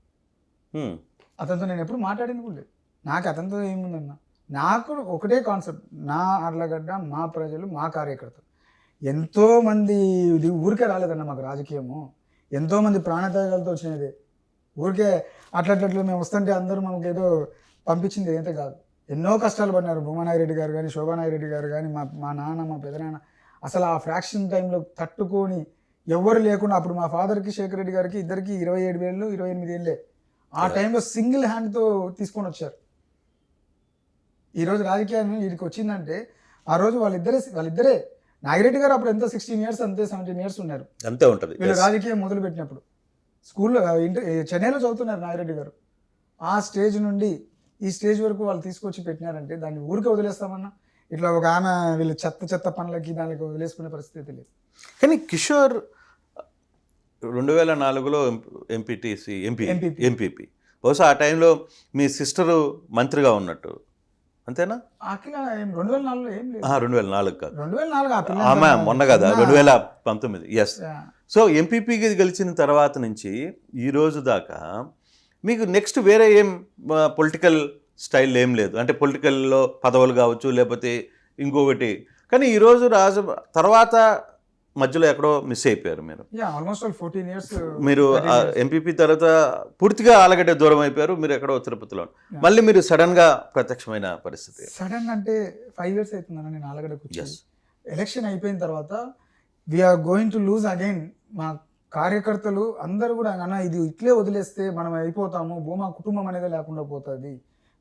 అతనితో నేను ఎప్పుడు మాట్లాడింది కూడా లేదు. నాకు అతనితో ఏముందన్న, నాకు ఒకటే కాన్సెప్ట్, నా ఆర్లగడ్డ, మా ప్రజలు, మా కార్యకర్తలు. ఎంతోమంది ఇది ఊరికే రాలేదన్న మాకు రాజకీయము, ఎంతోమంది ప్రాణత్యాగాలతో వచ్చినది. ఊరికే అట్లా మేము వస్తుంటే అందరూ మనకు ఏదో పంపించింది ఏంటే కాదు. ఎన్నో కష్టాలు పడినారు భూమానాగిరెడ్డి గారు కానీ, శోభానాగిరెడ్డి గారు కానీ, మా నాన్న, మా పెదనాన్న. అసలు ఆ ఫ్రాక్షన్ టైంలో తట్టుకొని ఎవరు లేకుండా, అప్పుడు మా ఫాదర్కి శేఖర్ రెడ్డి గారికి ఇద్దరికి 27 ఏళ్ళు 28 ఏళ్ళే. ఆ టైంలో సింగిల్ హ్యాండ్తో తీసుకొని వచ్చారు. ఈరోజు రాజకీయాన్ని వీడికి వచ్చిందంటే ఆ రోజు వాళ్ళిద్దరే నాగిరెడ్డి గారు అప్పుడు ఎంత 16 years అంతే 17 years ఉన్నారు, అంతే ఉంటుంది. వీళ్ళు రాజకీయం మొదలు పెట్టినప్పుడు స్కూల్లో చెన్నైలో చదువుతున్నారు నాగిరెడ్డి గారు. ఆ స్టేజ్ నుండి ఈ స్టేజ్ వరకు వాళ్ళు తీసుకొచ్చి పెట్టినారంటే దాన్ని ఊరికే వదిలేస్తామన్నా. ఇట్లా ఒక ఆమె వీళ్ళు చెత్త పనులకి దానికి వదిలేసుకునే పరిస్థితి లేదు. కానీ కిషోర్ 2004లో ఎంపీపీ. బహుశా ఆ టైంలో మీ సిస్టరు మంత్రిగా ఉన్నట్టు, అంతేనా? అఖిల 2004లో ఏం లేదు. 2004 కాదు, 2004 ఆమె మొన్న కదా 2019. ఎస్. సో ఎంపీపీకి గెలిచిన తర్వాత నుంచి ఈ రోజు దాకా మీకు నెక్స్ట్ వేరే ఏం పొలిటికల్ స్టైల్ ఏం లేదు. అంటే పొలిటికల్లో పదవులు కావచ్చు, లేకపోతే ఇంకొకటి. కానీ ఈరోజు తర్వాత మధ్యలో ఎక్కడో మిస్ అయిపోయారు మీరు. ఆల్మోస్ట్ 14 years మీరు ఎంపీపీ తర్వాత పూర్తిగా ఆలగడ్డ దూరం అయిపోయారు. మీరు ఎక్కడో తిరుపతిలో, మళ్ళీ మీరు సడన్ గా ప్రత్యక్షమైన పరిస్థితి. సడన్ అంటే 5 years అవుతుందన్న నేను ఆలగడ్డకు వచ్చి. ఎలక్షన్ అయిపోయిన తర్వాత we are going to lose again. మా కార్యకర్తలు అందరూ కూడా అన్న ఇది ఇట్లే వదిలేస్తే మనం అయిపోతాము, భూమా కుటుంబం అనేది లేకుండా పోతుంది,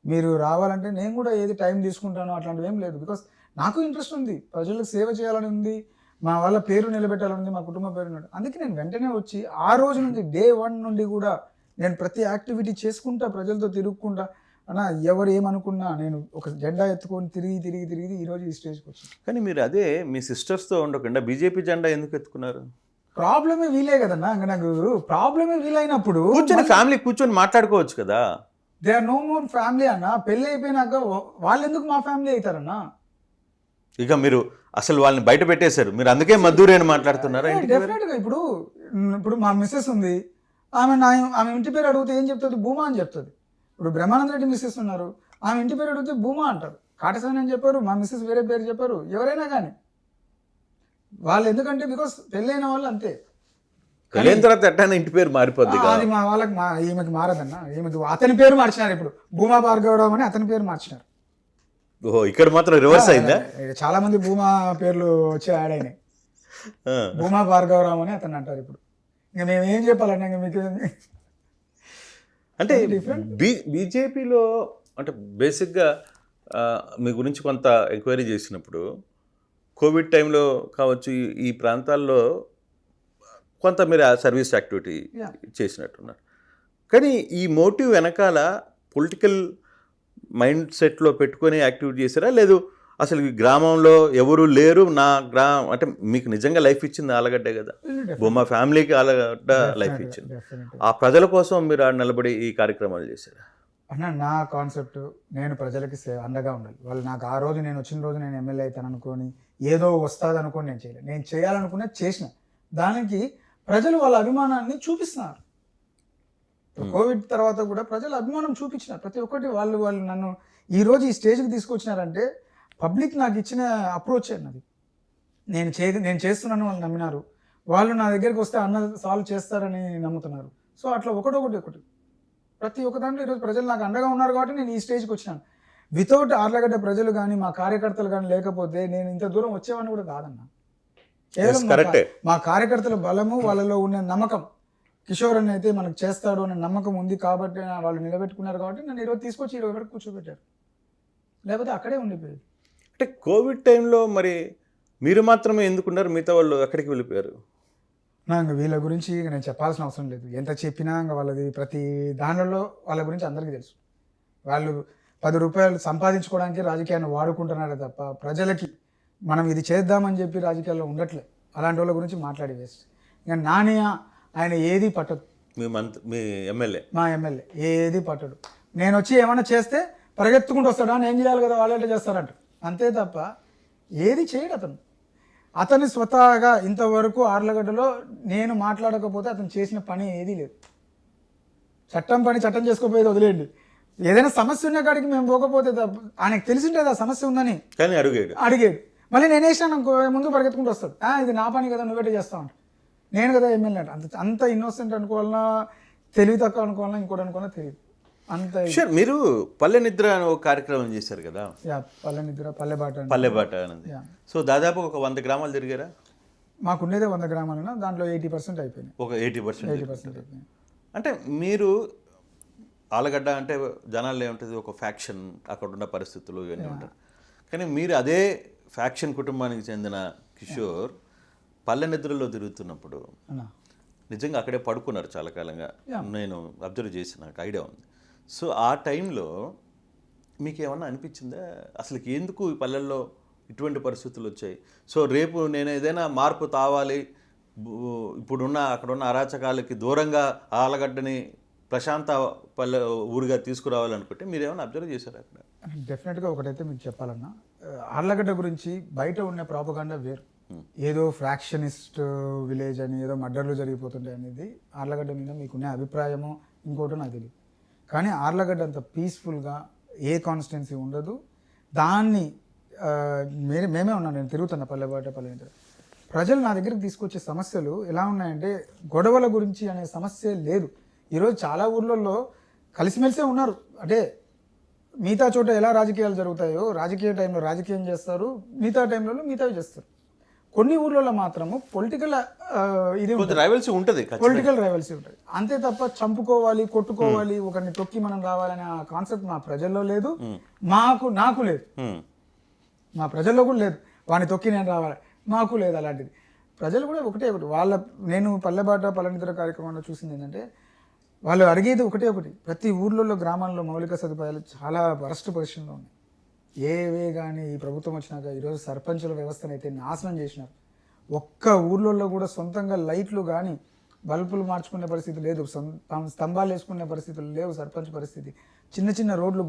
మీరు రావాలంటే నేను కూడా ఏది టైం తీసుకుంటాను అట్లాంటివి ఏం లేదు. బికాస్ నాకు ఇంట్రెస్ట్ ఉంది, ప్రజలకు సేవ చేయాలని ఉంది, మా వాళ్ళ పేరు నిలబెట్టాలని ఉంది, మా కుటుంబ పేరు. అందుకే నేను వెంటనే వచ్చి ఆ రోజు నుండి డే 1 నుండి కూడా నేను ప్రతి యాక్టివిటీ చేసుకుంటా, ప్రజలతో తిరుగుకుంటా. అన్న ఎవరు ఏమనుకున్నా నేను ఒక జెండా ఎత్తుకొని తిరిగి ఈరోజు ఈ స్టేజ్కి వచ్చాను. కానీ మీరు అదే మీ సిస్టర్స్తో ఉండకుండా బీజేపీ జెండా ఎందుకు ఎత్తుకున్నారు? ప్రాబ్లమే వీలే కదన్నా. ఇంకా నాకు ప్రాబ్లమే వీలైనప్పుడు ఫ్యామిలీ కూర్చొని మాట్లాడుకోవచ్చు కదా. They are no more family అన్న. పెళ్ళి అయిపోయినాక వాళ్ళు ఎందుకు మా ఫ్యామిలీ అవుతారన్నా? ఇక మీరు అసలు వాళ్ళని బయట పెట్టేశారు, మీరు అందుకే మద్దూరి అని మాట్లాడుతున్నారా? డెఫినెట్గా ఇప్పుడు మా మిస్సెస్ ఉంది, ఆమె ఇంటి పేరు అడిగితే ఏం చెప్తుంది? భూమా అని చెప్తుంది. ఇప్పుడు బ్రహ్మానంద రెడ్డి మిస్సెస్ ఉన్నారు, ఆమె ఇంటి పేరు అడిగితే భూమా అంటారు. కాటసాని అని చెప్పారు, మా మిస్సెస్ వేరే పేరు చెప్పారు. ఎవరైనా కానీ వాళ్ళు ఎందుకంటే బికాస్ పెళ్ళైన వాళ్ళు అంతే. పెళ్ళైన తర్వాత ఎట్టైనా ఇంటి పేరు మారిపోద్ది. అది మా వాళ్ళకి ఈమెకి మారదన్న. ఈమెకి అతని పేరు మార్చినారు, ఇప్పుడు భూమా భార్గవరావు అని అతని పేరు మార్చినారు. ఓహో, ఇక్కడ మాత్రం రివర్స్ అయిందా? చాలా మంది భూమా పేర్లు వచ్చి యాడ్ అయినాయి. భూమా భార్గవరావు అని అతను అంటారు ఇప్పుడు. ఇంకా మేము ఏం చెప్పాలన్నా ఇంకా మీకు అంటే బీజేపీలో అంటే బేసిక్గా మీ గురించి కొంత ఎంక్వైరీ చేసినప్పుడు కోవిడ్ టైంలో కావచ్చు, ఈ ప్రాంతాల్లో కొంత మీరు సర్వీస్ యాక్టివిటీ చేసినట్టున్నారు. కానీ ఈ మోటివ్ వెనకాల పొలిటికల్ మైండ్ సెట్లో పెట్టుకొని యాక్టివిటీ చేశారా, లేదు అసలు ఈ గ్రామంలో ఎవరు లేరు, నా అంటే మీకు నిజంగా లైఫ్ ఇచ్చింది ఆలగడ్డే కదా, బొమ్మ ఫ్యామిలీకి ఆలగడ్డ లైఫ్ ఇచ్చింది, ఆ ప్రజల కోసం మీరు నిలబడి ఈ కార్యక్రమాలు చేశారా? అన్న నా కాన్సెప్ట్ నేను ప్రజలకి అండగా ఉండాలి. వాళ్ళు నాకు ఆ రోజు నేను వచ్చిన రోజు నేను ఎమ్మెల్యే అవుతాను అనుకొని ఏదో వస్తుంది అనుకొని నేను చేయలేదు. నేను చేయాలనుకునే చేసిన దానికి ప్రజలు వాళ్ళ అభిమానాన్ని చూపిస్తున్నారు. కోవిడ్ తర్వాత కూడా ప్రజలు అభిమానం చూపించినారు ప్రతి ఒక్కటి. వాళ్ళు నన్ను ఈరోజు ఈ స్టేజ్కి తీసుకొచ్చినారంటే పబ్లిక్ నాకు ఇచ్చిన అప్రోచ్ అన్నది. నేను చేస్తున్నాను వాళ్ళు నమ్మినారు. వాళ్ళు నా దగ్గరికి వస్తే అన్న సాల్వ్ చేస్తారని నమ్ముతున్నారు. సో అట్లా ఒకటి ప్రతి ఒక్క దాంట్లో ఈరోజు ప్రజలు నాకు అండగా ఉన్నారు కాబట్టి నేను ఈ స్టేజ్కి వచ్చినాను. వితౌట్ ఆర్లగడ్డ ప్రజలు కానీ మా కార్యకర్తలు కానీ లేకపోతే నేను ఇంత దూరం వచ్చేవాడిని కూడా కాదన్నా. కేవలం మా కార్యకర్తల బలము, వాళ్ళలో ఉన్న నమ్మకం, కిషోర్ అని అయితే మనకు చేస్తాడు అనే నమ్మకం ఉంది కాబట్టి వాళ్ళు నిలబెట్టుకున్నారు కాబట్టి నన్ను ఈరోజు తీసుకొచ్చి 20 వరకు కూర్చోబెట్టారు. లేకపోతే అక్కడే ఉండిపోయేది. అంటే కోవిడ్ టైంలో మరి మీరు మాత్రమే ఎందుకున్నారు, మిగతా వాళ్ళు ఎక్కడికి వెళ్ళిపోయారు? ఇంకా వీళ్ళ గురించి ఇక నేను చెప్పాల్సిన అవసరం లేదు. ఎంత చెప్పినా ఇంకా వాళ్ళది ప్రతి దానిలో వాళ్ళ గురించి అందరికీ తెలుసు. వాళ్ళు 10 రూపాయలు సంపాదించుకోవడానికి రాజకీయాన్ని వాడుకుంటున్నారే తప్ప ప్రజలకి మనం ఇది చేద్దామని చెప్పి రాజకీయాల్లో ఉండట్లే. అలాంటి వాళ్ళ గురించి మాట్లాడి వేస్ట్. ఇంకా నాని ఆయన ఏది పట్టదు. మీ ఎమ్మెల్యే మా ఎమ్మెల్యే ఏది పట్టడు. నేను వచ్చి ఏమైనా చేస్తే పరిగెత్తుకుంటూ వస్తాడా, నేను చేయాలి కదా వాళ్ళే చేస్తారంట. అంతే తప్ప ఏది చేయడు అతను. అతని స్వతహాగా ఇంతవరకు ఆర్లగడ్డలో నేను మాట్లాడకపోతే అతను చేసిన పని ఏదీ లేదు. చట్టం పని చట్టం చేసుకోపోయేది వదిలేయండి. ఏదైనా సమస్య ఉన్న కాడికి మేము పోకపోతే ఆయనకు తెలిసిండేది ఆ సమస్య ఉందని, కానీ అడిగాడు. మళ్ళీ నేను వేసినా ముందు పరిగెత్తుకుంటూ వస్తాడు. ఇది నా పని కదా, నువ్వేటే చేస్తావు అంట. నేను కదా ఎమ్మెల్యే అంట. అంత ఇన్నోసెంట్ అనుకోవాలన్నా, తెలివి తక్కువ అనుకోవాలన్నా, ఇంకోటి అనుకోవాలన్నా తెలియదు అంత. మీరు పల్లె నిద్ర అని ఒక కార్యక్రమం చేశారు కదా. పల్లె నిద్ర, పల్లెబాట అనేది. సో దాదాపు ఒక 100 గ్రామాలు తిరిగారా? మాకుండేదే 100 గ్రామాలన్నా దాంట్లో 80% అయిపోయినాయి. ఒక 80% అయిపోయినాయి. అంటే మీరు ఆలగడ్డ అంటే జనాల్లో ఏముంటుంది, ఒక ఫ్యాక్షన్, అక్కడ ఉన్న పరిస్థితులు ఇవన్నీ ఉంటారు. కానీ మీరు అదే ఫ్యాక్షన్ కుటుంబానికి చెందిన కిషోర్ పల్లె నిద్రలో తిరుగుతున్నప్పుడు నిజంగా అక్కడే పడుకున్నారు చాలా కాలంగా. నేను అబ్జర్వ్ చేసి నాకు ఐడియా ఉంది. సో ఆ టైంలో మీకు ఏమన్నా అనిపించిందా, అసలు ఎందుకు ఈ పల్లెల్లో ఇటువంటి పరిస్థితులు వచ్చాయి? సో రేపు నేను ఏదైనా మార్పు తావాలి, ఇప్పుడున్న అక్కడున్న అరాచకాలకి దూరంగా ఆలగడ్డని ప్రశాంత పల్లె ఊరుగా తీసుకురావాలనుకుంటే మీరు ఏమైనా అబ్జర్వ్ చేశారు అక్కడ? డెఫినెట్గా ఒకటైతే మీకు చెప్పాలన్నా, ఆర్లగడ్డ గురించి బయట ఉన్న ప్రాపగాండా వేరు. ఏదో ఫ్రాక్షనిస్ట్ విలేజ్ అని, ఏదో మర్డర్లు జరిగిపోతుంటాయి అనేది ఆర్లగడ్డ మీద మీకున్న అభిప్రాయమో ఇంకోటో నాకు తెలియదు. కానీ ఆర్లగడ్డ అంత పీస్ఫుల్గా ఏ కాన్స్టిట్యున్సీ ఉండదు. దాన్ని మేమే ఉన్నాం, నేను తిరుగుతున్నా పల్లెబాట పల్లె నిద్ర. ప్రజలు నా దగ్గరికి తీసుకొచ్చే సమస్యలు ఎలా ఉన్నాయంటే, గొడవల గురించి అనే సమస్య లేదు. ఈరోజు చాలా ఊర్లలో కలిసిమెలిసే ఉన్నారు. అంటే మిగతా చోట ఎలా రాజకీయాలు జరుగుతాయో, రాజకీయ టైంలో రాజకీయం చేస్తారు, మిగతా టైంలో మిగతావి చేస్తారు. కొన్ని ఊర్లలో మాత్రము పొలిటికల్ రైవల్సీ ఉంటుంది, పొలిటికల్ రైవల్సీ ఉంటుంది. అంతే తప్ప చంపుకోవాలి, కొట్టుకోవాలి, ఒకరిని తొక్కి మనం రావాలనే ఆ కాన్సెప్ట్ మా ప్రజల్లో లేదు, నాకు లేదు, మా ప్రజల్లో కూడా లేదు. వాడిని తొక్కి నేను రావాలి, మాకు లేదు అలాంటిది. ప్రజలు కూడా ఒకటి నేను పల్లెబాట పల్లె నిద్ర కార్యక్రమంలో చూసింది ఏంటంటే, వాళ్ళు అడిగేది ఒకటి, ప్రతి ఊర్లలో గ్రామాల్లో మౌలిక సదుపాయాలు చాలా వరస్ట్ పొజిషన్లో ఉన్నాయి. ఏవే కానీ ఈ ప్రభుత్వం వచ్చినాక ఈరోజు సర్పంచుల వ్యవస్థను అయితే నాశనం చేసినారు. ఒక్క ఊర్లలో కూడా సొంతంగా లైట్లు కానీ బల్బులు మార్చుకునే పరిస్థితి లేదు, స్తంభాలు వేసుకునే పరిస్థితులు లేవు. సర్పంచ్ పరిస్థితి, చిన్న రోడ్లు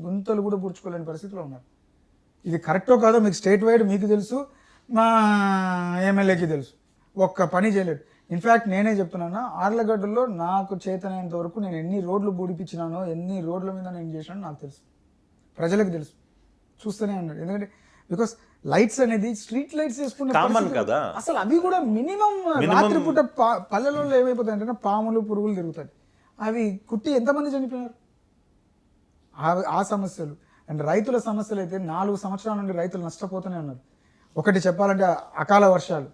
గుంతలు కూడా పూడ్చుకోలేని పరిస్థితిలో ఉన్నారు. ఇది కరెక్టో కాదో మీకు స్టేట్ వైడ్ మీకు తెలుసు, మా ఎమ్మెల్యేకి తెలుసు. ఒక్క పని చేయలేడు. ఇన్ఫ్యాక్ట్ నేనే చెప్తున్నాను, ఆర్లగడ్డలో నాకు చేతనైనంత వరకు నేను ఎన్ని రోడ్లు బూడిపించినానో, ఎన్ని రోడ్ల మీద నేను చేసినానో నాకు తెలుసు, ప్రజలకు తెలుసు, చూస్తూనే ఉన్నాడు. ఎందుకంటే బికాస్ లైట్స్ అనేది స్ట్రీట్ లైట్స్ వేసుకునే కదా, అసలు అవి కూడా మినిమం రాత్రిపూట పల్లెలలో ఏమైపోతాయంటే పాములు పురుగులు తిరుగుతాయి. అవి కుట్టి ఎంతమంది చనిపోయినారు. ఆ సమస్యలు అండ్ రైతుల సమస్యలు అయితే 4 సంవత్సరాల నుండి రైతులు నష్టపోతూనే ఉన్నారు. ఒకటి చెప్పాలంటే అకాల వర్షాలు,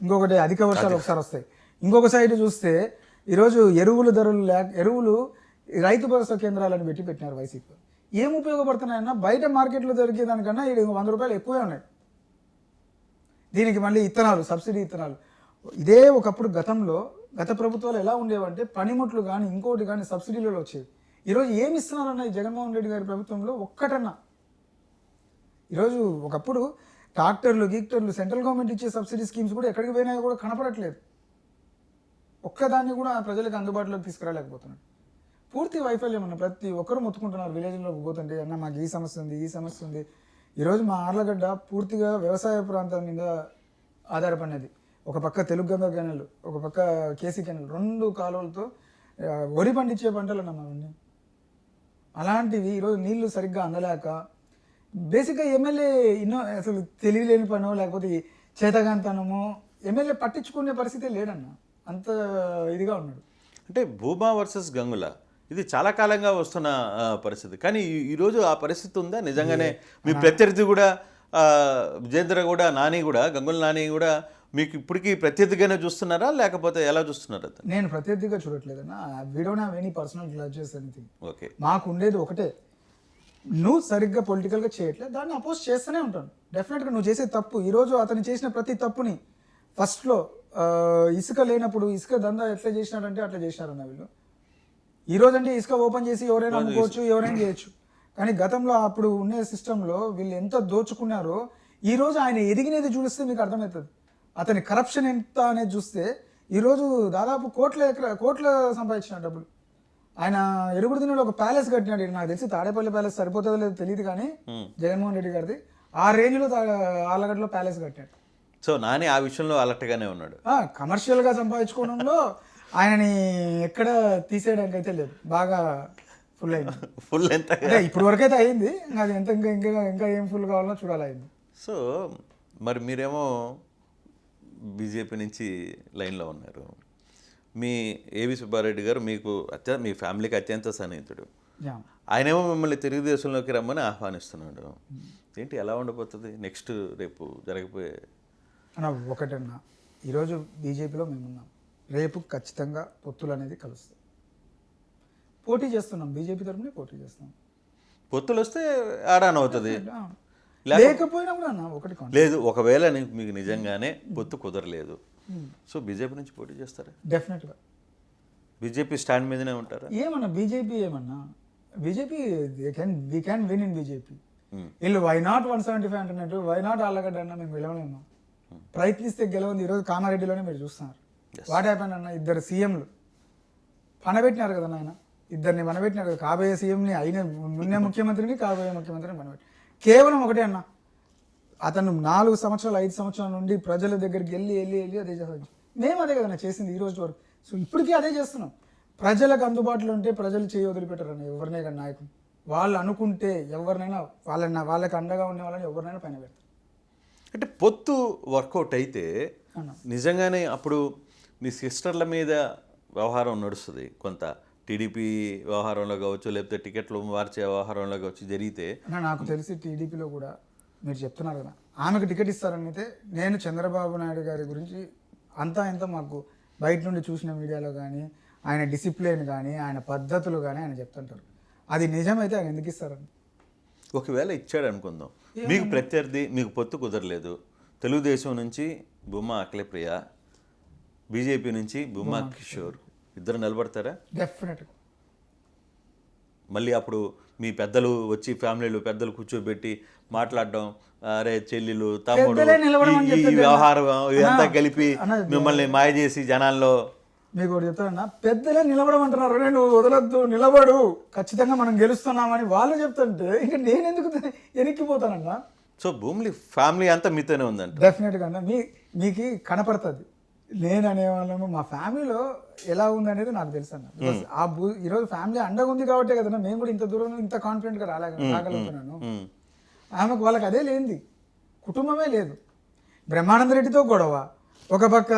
ఇంకొకటి అధిక వర్షాలు ఒకసారి వస్తాయి. ఇంకొక సైడ్ చూస్తే ఈరోజు ఎరువులు ధరలు ఎరువులు రైతు భరోసా కేంద్రాలను పెట్టినారు వైసీపీ. ఏం ఉపయోగపడుతున్నాయన్నా, బయట మార్కెట్లో దొరికే దానికన్నా ఇది 100 రూపాయలు ఎక్కువే ఉన్నాయి. దీనికి మళ్ళీ ఇత్తనాలు, సబ్సిడీ ఇత్తనాలు. ఇదే ఒకప్పుడు గత ప్రభుత్వాలు ఎలా ఉండేవంటే, పనిముట్లు కానీ ఇంకోటి కానీ సబ్సిడీలలో వచ్చేవి. ఈరోజు ఏమి ఇస్తున్నారన్న ఈ జగన్మోహన్ రెడ్డి గారి ప్రభుత్వంలో ఒక్కటన్నా. ఈరోజు ఒకప్పుడు ట్రాక్టర్లు గీక్టర్లు సెంట్రల్ గవర్నమెంట్ ఇచ్చే సబ్సిడీ స్కీమ్స్ కూడా ఎక్కడికి పోయినా కూడా కనపడట్లేదు. ఒక్కదాన్ని కూడా ప్రజలకు అందుబాటులోకి తీసుకురాలేకపోతున్నాడు. పూర్తి వైఫల్యం ఉన్న ప్రతి ఒక్కరు మొత్తుకుంటున్నారు. విలేజ్లోకి పోతుంటే అన్న మాకు ఈ సమస్య ఉంది. ఈరోజు మా ఆర్లగడ్డ పూర్తిగా వ్యవసాయ ప్రాంతం మీద ఆధారపడినది. ఒక పక్క తెలుగుగంగ కెనాల్, ఒక పక్క కేసీ కెనాల్, 2 కాలువలతో వరి పండించే పంటలు అన్న అవన్నీ. అలాంటివి ఈరోజు నీళ్లు సరిగ్గా అందలేక బేసిక్గా ఎమ్మెల్యే అసలు తెలియలేని పనో లేకపోతే చేతగాంతనమో ఎమ్మెల్యే పట్టించుకునే పరిస్థితి లేడన్న, అంత ఇదిగా ఉన్నాడు. అంటే భూమా వర్సెస్ గంగుల ఇది చాలా కాలంగా వస్తున్న పరిస్థితి. కానీ ఈరోజు ఆ పరిస్థితి ఉందా నిజంగానే? మీ ప్రత్యర్థి కూడా విజేంద్ర కూడా, నాని కూడా, గంగుల నాని కూడా మీకు ఇప్పటికీ ప్రత్యర్థిగానే చూస్తున్నారా, లేకపోతే ఎలా చూస్తున్నారా? నేను ప్రత్యర్థిగా చూడట్లేదన్నా. We don't have any personal grudges anything. Okay, మాకు ఉండేది ఒకటే, నువ్వు సరిగ్గా పొలిటికల్గా చేయట్లేదు, దాన్ని అపోజ్ చేస్తూనే ఉంటాను. డెఫినెట్గా నువ్వు చేసే తప్పు, ఈరోజు అతను చేసిన ప్రతి తప్పుని ఫస్ట్లో ఇసుక లేనప్పుడు ఇసుక దందా ఎట్లా చేసినారంటే అట్లా చేసినారన్న వీళ్ళు. ఈ రోజు అంటే ఇసుక ఓపెన్ చేసి ఎవరైనా అమ్ముకోవచ్చు, ఎవరైనా చేయొచ్చు. కానీ గతంలో అప్పుడు ఉండే సిస్టంలో వీళ్ళు ఎంత దోచుకున్నారో ఈ రోజు ఆయన ఎదిగినది చూస్తే మీకు అర్థమవుతుంది. అతని కరప్షన్ ఎంత అనేది చూస్తే ఈరోజు దాదాపు కోట్ల సంపాదించిన డబ్బులు. ఆయన ఎరుగుడు దినలో ఒక ప్యాలెస్ కట్టినాడు. నాకు తెలిసి తాడేపల్లి ప్యాలెస్ సరిపోతుందో లేదో తెలియదు కానీ జగన్మోహన్ రెడ్డి గారిది ఆ రేంజ్లో ఆలగడ్డలో ప్యాలెస్ కట్టాడు. సో నాని ఆ విషయంలో అలర్ట్గానే ఉన్నాడు. కమర్షియల్గా సంపాదించుకోవడంలో ఆయనని ఎక్కడ తీసేయడానికి అయితే లేదు, బాగా ఫుల్ అయింది. ఫుల్ ఎంత అంటే ఇప్పుడు వరకైతే అయింది, అది ఎంత ఇంకా ఏం ఫుల్ కావాలో చూడాలి అయింది. సో మరి మీరేమో బీజేపీ నుంచి లైన్లో ఉన్నారు. మీ ఏవి సుబ్బారెడ్డి గారు మీకు మీ ఫ్యామిలీకి అత్యంత సన్నిహితుడు. ఆయనేమో మిమ్మల్ని తెలుగుదేశంలోకి రమ్మని ఆహ్వానిస్తున్నాడు. ఏంటి ఎలా ఉండబోతుంది నెక్స్ట్ రేపు జరగబోయే? అన్న ఒకటన్నా, ఈరోజు బీజేపీలో మేమున్నాం, రేపు ఖచ్చితంగా పొత్తులు అనేది కలుస్తాయి. పోటీ చేస్తున్నాం, బీజేపీ తరఫునే పోటీ చేస్తున్నాం. పొత్తులు వస్తే ఆడాన్ అవుతుంది, లేకపోయినా కూడా అన్న ఒకటి లేదు. ఒకవేళ మీకు నిజంగానే పొత్తు కుదరలేదు, సో బీజేపీ నుంచి పోటీ చేస్తారా? డెఫినెట్గా బీజేపీ స్టాండ్ మీదనే ఉంటారా? ఏమన్నా BJP BJP we can win in BJP. వీళ్ళు వై నాట్ 175 అంటున్నట్టు వై నాట్ ఆళ్ళగడ్డ అన్న మేము గెలవలేము, ప్రయత్నిస్తే గెలవంది. ఈరోజు కామారెడ్డిలోనే మీరు చూస్తున్నారు. వాట్ హ్యాపెన్ అన్న, ఇద్దరు సీఎంలు పనబెట్టినారు కదా నాయన, ఇద్దరిని పనబెట్టినారు కదా. కాబోయే సీఎంని అయిన ఉన్న ముఖ్యమంత్రిని కాబోయే ముఖ్యమంత్రిని పనబెట్టి కేవలం ఒకటే అన్న, అతను 4 సంవత్సరాలు 5 సంవత్సరాల నుండి ప్రజల దగ్గరికి వెళ్ళి అదే చేస్తాం. మేము అదే కదన్నా చేసింది ఈ రోజు వరకు. సో ఇప్పటికీ అదే చేస్తున్నాం. ప్రజలకు అందుబాటులో ఉంటే ప్రజలు చేయి వదిలిపెట్టారన్న ఎవరినే కానీ నాయకులు. వాళ్ళు అనుకుంటే ఎవరినైనా వాళ్ళకి అండగా ఉండే వాళ్ళని ఎవరినైనా పైన పెడతారు. అంటే పొత్తు వర్కౌట్ అయితే నిజంగానే అప్పుడు మీ సిస్టర్ల మీద వ్యవహారం నడుస్తుంది కొంత, టీడీపీ వ్యవహారంలో కావచ్చు, లేకపోతే టికెట్లు మార్చే వ్యవహారంలో కావచ్చు జరిగితే. నాకు తెలిసి టీడీపీలో కూడా మీరు చెప్తున్నారు కదా, ఆమెకు టికెట్ ఇస్తారని అయితే నేను చంద్రబాబు నాయుడు గారి గురించి అంతా ఇంత మాకు బయట నుండి చూసిన మీడియాలో కానీ ఆయన డిసిప్లిన్ కానీ ఆయన పద్ధతులు కానీ ఆయన చెప్తుంటారు. అది నిజమైతే ఆయన ఎందుకు ఇస్తారని. ఒకవేళ ఇచ్చాడు అనుకుందాం, మీకు ప్రత్యర్థి, మీకు పొత్తు కుదరలేదు, తెలుగుదేశం నుంచి భూమా అఖిలప్రియ, బీజేపీ నుంచి భూమా కిషోర్ ఇద్దరు నిలబడతారా? డెఫినెట్గా. మళ్ళీ అప్పుడు మీ పెద్దలు వచ్చి ఫ్యామిలీలో పెద్దలు కూర్చోబెట్టి మాట్లాడడం, అరే చెల్లెలు తమ్ముడు ఈ వ్యవహారం ఇదంతా కలిపి మిమ్మల్ని మాయ చేసి జనాల్లో. మీకు ఒకటి చెప్తానన్నా, పెద్దలే నిలబడమంటున్నారు, నువ్వు వదలొద్దు నిలబడు ఖచ్చితంగా మనం గెలుస్తున్నామని వాళ్ళు చెప్తుంటే ఇంకా నేను ఎందుకు వెనక్కిపోతానన్నా. సో భూమి ఫ్యామిలీ అంతా మీతోనే ఉందంట. డెఫినెట్గా అన్న, మీకు కనపడుతుంది. నేను అనేవాళ్ళము మా ఫ్యామిలీలో ఎలా ఉందనేది నాకు తెలుసు అన్న. ఈరోజు ఫ్యామిలీ అండగా ఉంది కాబట్టి కదన్నా మేము కూడా ఇంత దూరం ఇంత కాన్ఫిడెంట్గా రాగలుగుతున్నాను. ఆమెకు వాళ్ళకి అదే లేనిది, కుటుంబమే లేదు. బ్రహ్మానంద రెడ్డితో గొడవ, ఒక పక్క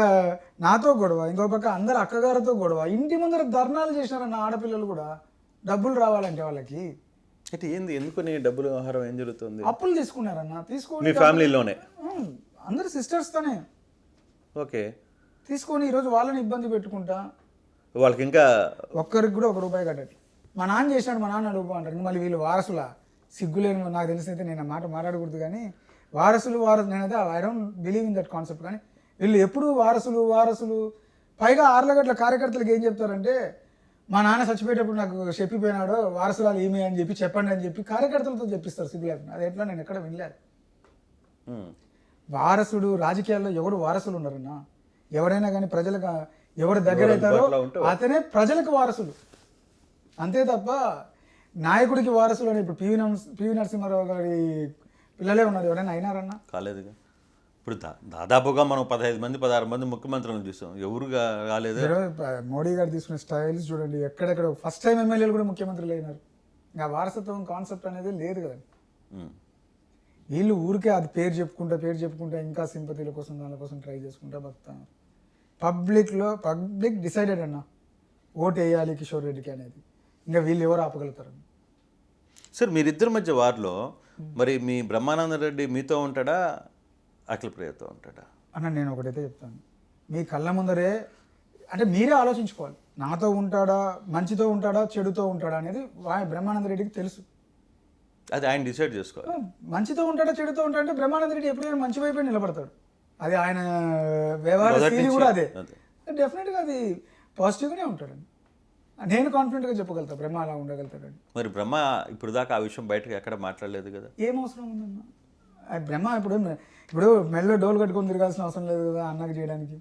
నాతో గొడవ, ఇంకో పక్క అందరు అక్కగారితో గొడవ, ఇంటి ముందర ధర్నాలు చేసినారన్న ఆడపిల్లలు కూడా డబ్బులు రావాలంటే వాళ్ళకి. అంటే ఏంది, ఎందుకని డబ్బులు వ్యవహారం ఏం జరుగుతుంది? అప్పులు తీసుకున్నారన్న, తీసుకొని మీ ఫ్యామిలీలోనే అందరు సిస్టర్స్తోనే ఓకే తీసుకొని ఈరోజు వాళ్ళని ఇబ్బంది పెట్టుకుంటా, వాళ్ళకి ఇంకా ఒక్కరికి కూడా 1 రూపాయి కట్టండి. మా నాన్న చేసినాడు, మా నాన్న రూపాయి అంటారు. మళ్ళీ వీళ్ళు వారసుల సిగ్గులేని, నాకు తెలిసినైతే నేను ఆ మాట మాట్లాడకూడదు కానీ వారసులు నేనైతే I don't believe in that concept. కానీ వీళ్ళు ఎప్పుడు వారసులు పైగా ఆర్లగడ్ల కార్యకర్తలకు ఏం చెప్తారంటే, మా నాన్న చచ్చిపోయేటప్పుడు నాకు చెప్పిపోయినాడు వారసురాలు ఈమె అని చెప్పి చెప్పండి అని చెప్పి కార్యకర్తలతో చెప్పిస్తారు సిగ్గు లేకుండా. అది ఎట్లా నేను ఎక్కడ వినలేదు. వారసుడు రాజకీయాల్లో ఎవరు వారసులు ఉన్నారన్నా, ఎవరైనా కానీ ప్రజలకు ఎవరు దగ్గర అవుతారో అతనే ప్రజలకు వారసులు, అంతే తప్ప నాయకుడికి వారసులు అని ఇప్పుడు పివి నరసింహారావు గారి పిల్లలే ఉన్నారు, ఎవరైనా అయినారన్నా? కాలేదుగా. ఇప్పుడు దాదాపుగా మనం 15 మంది 16 మంది ముఖ్యమంత్రులను చూసాం, ఎవరుగా రాలేదు. మోడీ గారు తీసుకున్న స్టైల్స్ చూడండి, ఎక్కడెక్కడ ఫస్ట్ టైం ఎమ్మెల్యేలు కూడా ముఖ్యమంత్రులు అయినారు. ఇంకా వారసత్వం కాన్సెప్ట్ అనేది లేదు కదా. వీళ్ళు ఊరికే అది పేరు చెప్పుకుంటా ఇంకా సింపతిల కోసం దాని కోసం ట్రై చేసుకుంటా బతుకుతాను. పబ్లిక్ డిసైడెడ్ అన్న ఓటు వేయాలి కిషోర్ రెడ్డికి అనేది, ఇంకా వీళ్ళు ఎవరు ఆపగలుగుతారని. సార్ మీరిద్దరి మధ్య వారిలో మరి మీ బ్రహ్మానంద రెడ్డి మీతో ఉంటాడా, అఖిలప్రియతో ఉంటాడా అన్న? నేను ఒకటైతే చెప్తాను, మీ కళ్ళ ముందరే అంటే మీరే ఆలోచించుకోవాలి, నాతో ఉంటాడా, మంచితో ఉంటాడా, చెడుతో ఉంటాడా అనేది బ్రహ్మానంద రెడ్డికి తెలుసు. అది ఆయన డిసైడ్ చేసుకోవాలి. మంచితో ఉంటాడా చెడుతో ఉంటాడా అంటే బ్రహ్మానంద రెడ్డి ఎప్పుడైనా మంచి వైపే నిలబడతాడు. అది ఆయన వ్యవహార మొదటి శైలి నుంచి కూడా అదే. అదే. డెఫినెట్గా అది పాజిటివ్గానే ఉంటాడండి. నేను కాన్ఫిడెంట్గా చెప్పగలుగుతా బ్రహ్మ అలా ఉండగలుగుతాడండి. మరి బ్రహ్మ ఇప్పుడు దాకా ఆ విషయం బయటకు ఎక్కడ మాట్లాడలేదు కదా. ఏం అవసరం ఉందన్న? ఆ బ్రహ్మ ఇప్పుడు మెడలో డోలు కట్టుకొని తిరగాల్సిన అవసరం లేదు కదా అన్నకి చేయడానికి.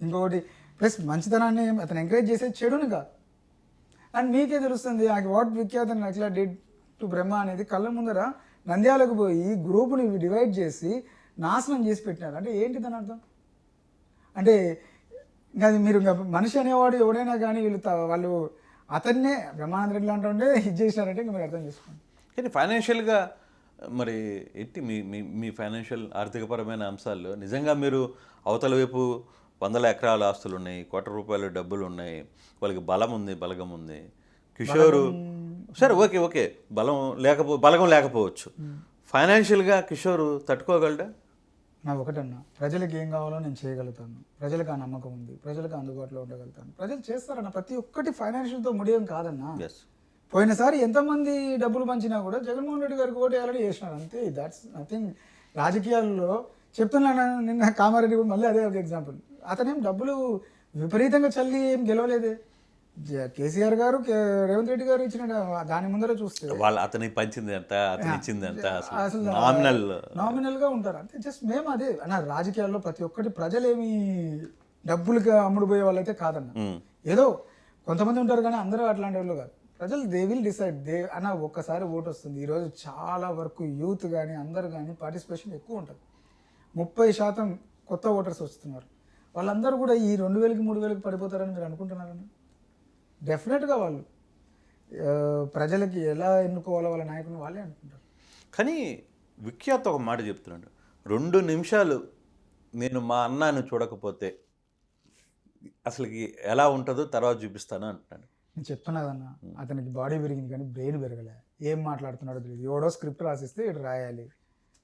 ఇంకొకటి ప్లస్ మంచితనాన్ని అతను ఎంకరేజ్ చేసేది చెడుని కాదు. అండ్ మీకే తెలుస్తుంది వాట్ విఖ్యాత్ అండ్ అట్లా డిడ్ టు బ్రహ్మ అనేది కళ్ళ ముందర నంద్యాలకు పోయి గ్రూపుని డివైడ్ చేసి నాశనం చేసి పెట్టినారు. అంటే ఏంటి దాని అర్థం? అంటే ఇంకా అది మీరు ఇంకా మనిషి అనేవాడు ఎవడైనా కానీ వాళ్ళు అతన్నే బ్రహ్మానంద రెడ్డి లాంటి ఉండే ఇది చేసినారంటే ఇంకా మీరు అర్థం చేసుకోండి. కానీ ఫైనాన్షియల్గా మరి ఏంటి మీ మీ మీ ఫైనాన్షియల్ ఆర్థికపరమైన అంశాల్లో నిజంగా మీరు అవతల వైపు 100 ఎకరాల ఆస్తులు ఉన్నాయి, ₹1,00,00,000 డబ్బులు ఉన్నాయి, వాళ్ళకి బలగం ఉంది. కిషోరు సరే ఓకే బలగం లేకపోవచ్చు. ఫైనాన్షియల్గా కిషోరు తట్టుకోగలడా? నా ఒకటన్నా, ప్రజలకు ఏం కావాలో నేను చేయగలుగుతాను, ప్రజలకు ఆ నమ్మకం ఉంది, ప్రజలకు అందుబాటులో ఉండగలుగుతాను. ప్రజలు చేస్తారన్న ప్రతి ఒక్కటి ఫైనాన్షియల్తో ముడియం కాదన్నా. పోయినసారి ఎంతమంది డబ్బులు పంచినా కూడా జగన్మోహన్ రెడ్డి గారికి ఓటు వేయాలని చేసినారు అంతే. That's nothing. రాజకీయాల్లో చెప్తున్నాను, నిన్న కామారెడ్డి మళ్ళీ అదే ఒక ఎగ్జాంపుల్. అతనేం డబ్బులు విపరీతంగా చల్లి ఏం గెలవలేదే. కేసీఆర్ గారు రేవంత్ రెడ్డి గారు ఇచ్చిన దాని ముందర చూస్తే వాళ్ళు అతని పంచింది ఎంత, అతను ఇచ్చింది ఎంత, అసలు నామినల్ గా ఉంటారు అంతే. జస్ట్ మేము అదే అన్న, రాజకీయాల్లో ప్రతి ఒక్కటి ప్రజలేమి డబ్బులుగా అమ్ముడుపోయే వాళ్ళైతే కాదన్న. ఏదో కొంతమంది ఉంటారు కానీ అందరూ అట్లాంటి వాళ్ళు కాదు. ప్రజలు దే విల్ డిసైడ్. అన్న ఒక్కసారి ఓటు వస్తుంది. ఈరోజు చాలా వరకు యూత్ కానీ అందరు కానీ పార్టిసిపేషన్ ఎక్కువ ఉంటుంది. 30% కొత్త ఓటర్స్ వస్తున్నారు. వాళ్ళందరూ కూడా ఈ 2,000కి 3,000కి పడిపోతారని మీరు అనుకుంటున్నారని? డెఫినెట్గా వాళ్ళు ప్రజలకి ఎలా ఎన్నుకోవాలో వాళ్ళ నాయకుని వాళ్ళే అనుకుంటారు. కానీ విఖ్యాత్ ఒక మాట చెప్తున్నాడు, 2 నిమిషాలు నేను మా అన్నాన్ని చూడకపోతే అసలుకి ఎలా ఉంటుందో తర్వాత చూపిస్తాను అంటున్నాడు. నేను చెప్తున్నదన్న, అతనికి బాడీ పెరిగింది కానీ బ్రెయిన్ పెరగలే. ఏం మాట్లాడుతున్నాడో తెలియదు. ఎవడో స్క్రిప్ట్ రాసిస్తే ఇటు రాయాలి.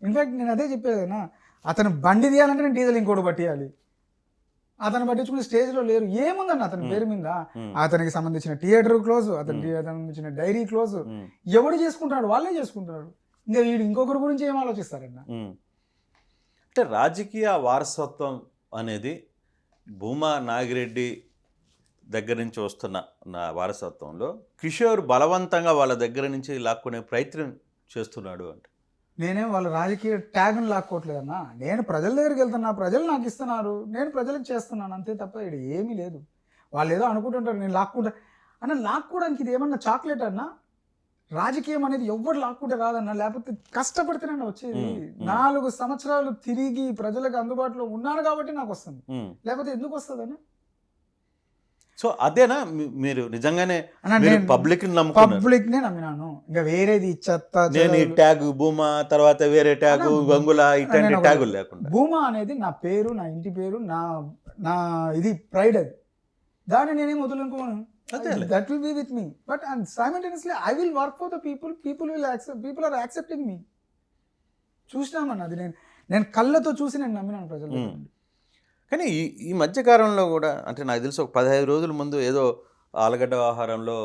ఇన్ఫ్యాక్ట్ నేను అదే చెప్పేదన్నా, అతను బండి తీయాలంటే నేను డీజిల్ ఇంకోటి పట్టియాలి. అతను పట్టించుకునే స్టేజ్లో లేరు. ఏముందన్న అతని పేరు మీద? అతనికి సంబంధించిన థియేటర్ క్లోజ్, అతనికి సంబంధించిన డైరీ క్లోజ్. ఎవడు చేసుకుంటాడు? వాళ్ళే చేసుకుంటున్నాడు. ఇంకా వీడు ఇంకొకరి గురించి ఏం ఆలోచిస్తారన్న? అంటే రాజకీయ వారసత్వం అనేది భూమా నాగిరెడ్డి దగ్గర నుంచి వస్తున్న నా వారసత్వంలో కిషోర్ బలవంతంగా వాళ్ళ దగ్గర నుంచి లాక్కునే ప్రయత్నం చేస్తున్నాడు అంటే నేనేం వాళ్ళ రాజకీయ ట్యాగ్ని లాక్కోవట్లేదన్నా. నేను ప్రజల దగ్గరికి వెళ్తున్నా, ప్రజలు నాకు ఇస్తున్నారు, నేను ప్రజలకు చేస్తున్నాను అంతే తప్ప ఇక్కడ ఏమీ లేదు. వాళ్ళు ఏదో అనుకుంటుంటారు నేను లాక్కుంటా అన్న. లాక్కోవడానికి ఇది ఏమన్నా చాక్లెట్ అన్నా? రాజకీయం అనేది ఎవ్వరు లాక్కుంటే రాదన్నా, లేకపోతే కష్టపడితేనే వచ్చేది. 4 సంవత్సరాలు తిరిగి ప్రజలకు అందుబాటులో ఉన్నాను కాబట్టి నాకు వస్తుంది, లేకపోతే ఎందుకు వస్తుంది అన్న? సో అదేనా మీరు నిజంగానే పబ్లిక్ నే నమ్మినాను. ఇంకా వేరేది చెత్త, నేను ఈ ట్యాగ్ భూమా తర్వాత వేరే ట్యాగ్ గంగుల ఇట్లాంటి ట్యాగులు లేకుండా భూమా అనేది నా పేరు, నా ఇంటి పేరు, నా ఇది ప్రైడ్. అది దాన్ని నేనేం వదులుకోను. That will be with me, but and simultaneously I will work for the people. People are accepting me. చూసినామన్న, అది నేను కళ్ళతో చూసి నేను నమ్మినాను ప్రజలు. కానీ ఈ మధ్యకాలంలో కూడా అంటే నాకు తెలిసి ఒక 15 రోజుల ముందు ఏదో ఆలుగడ్డ ఆహారంలో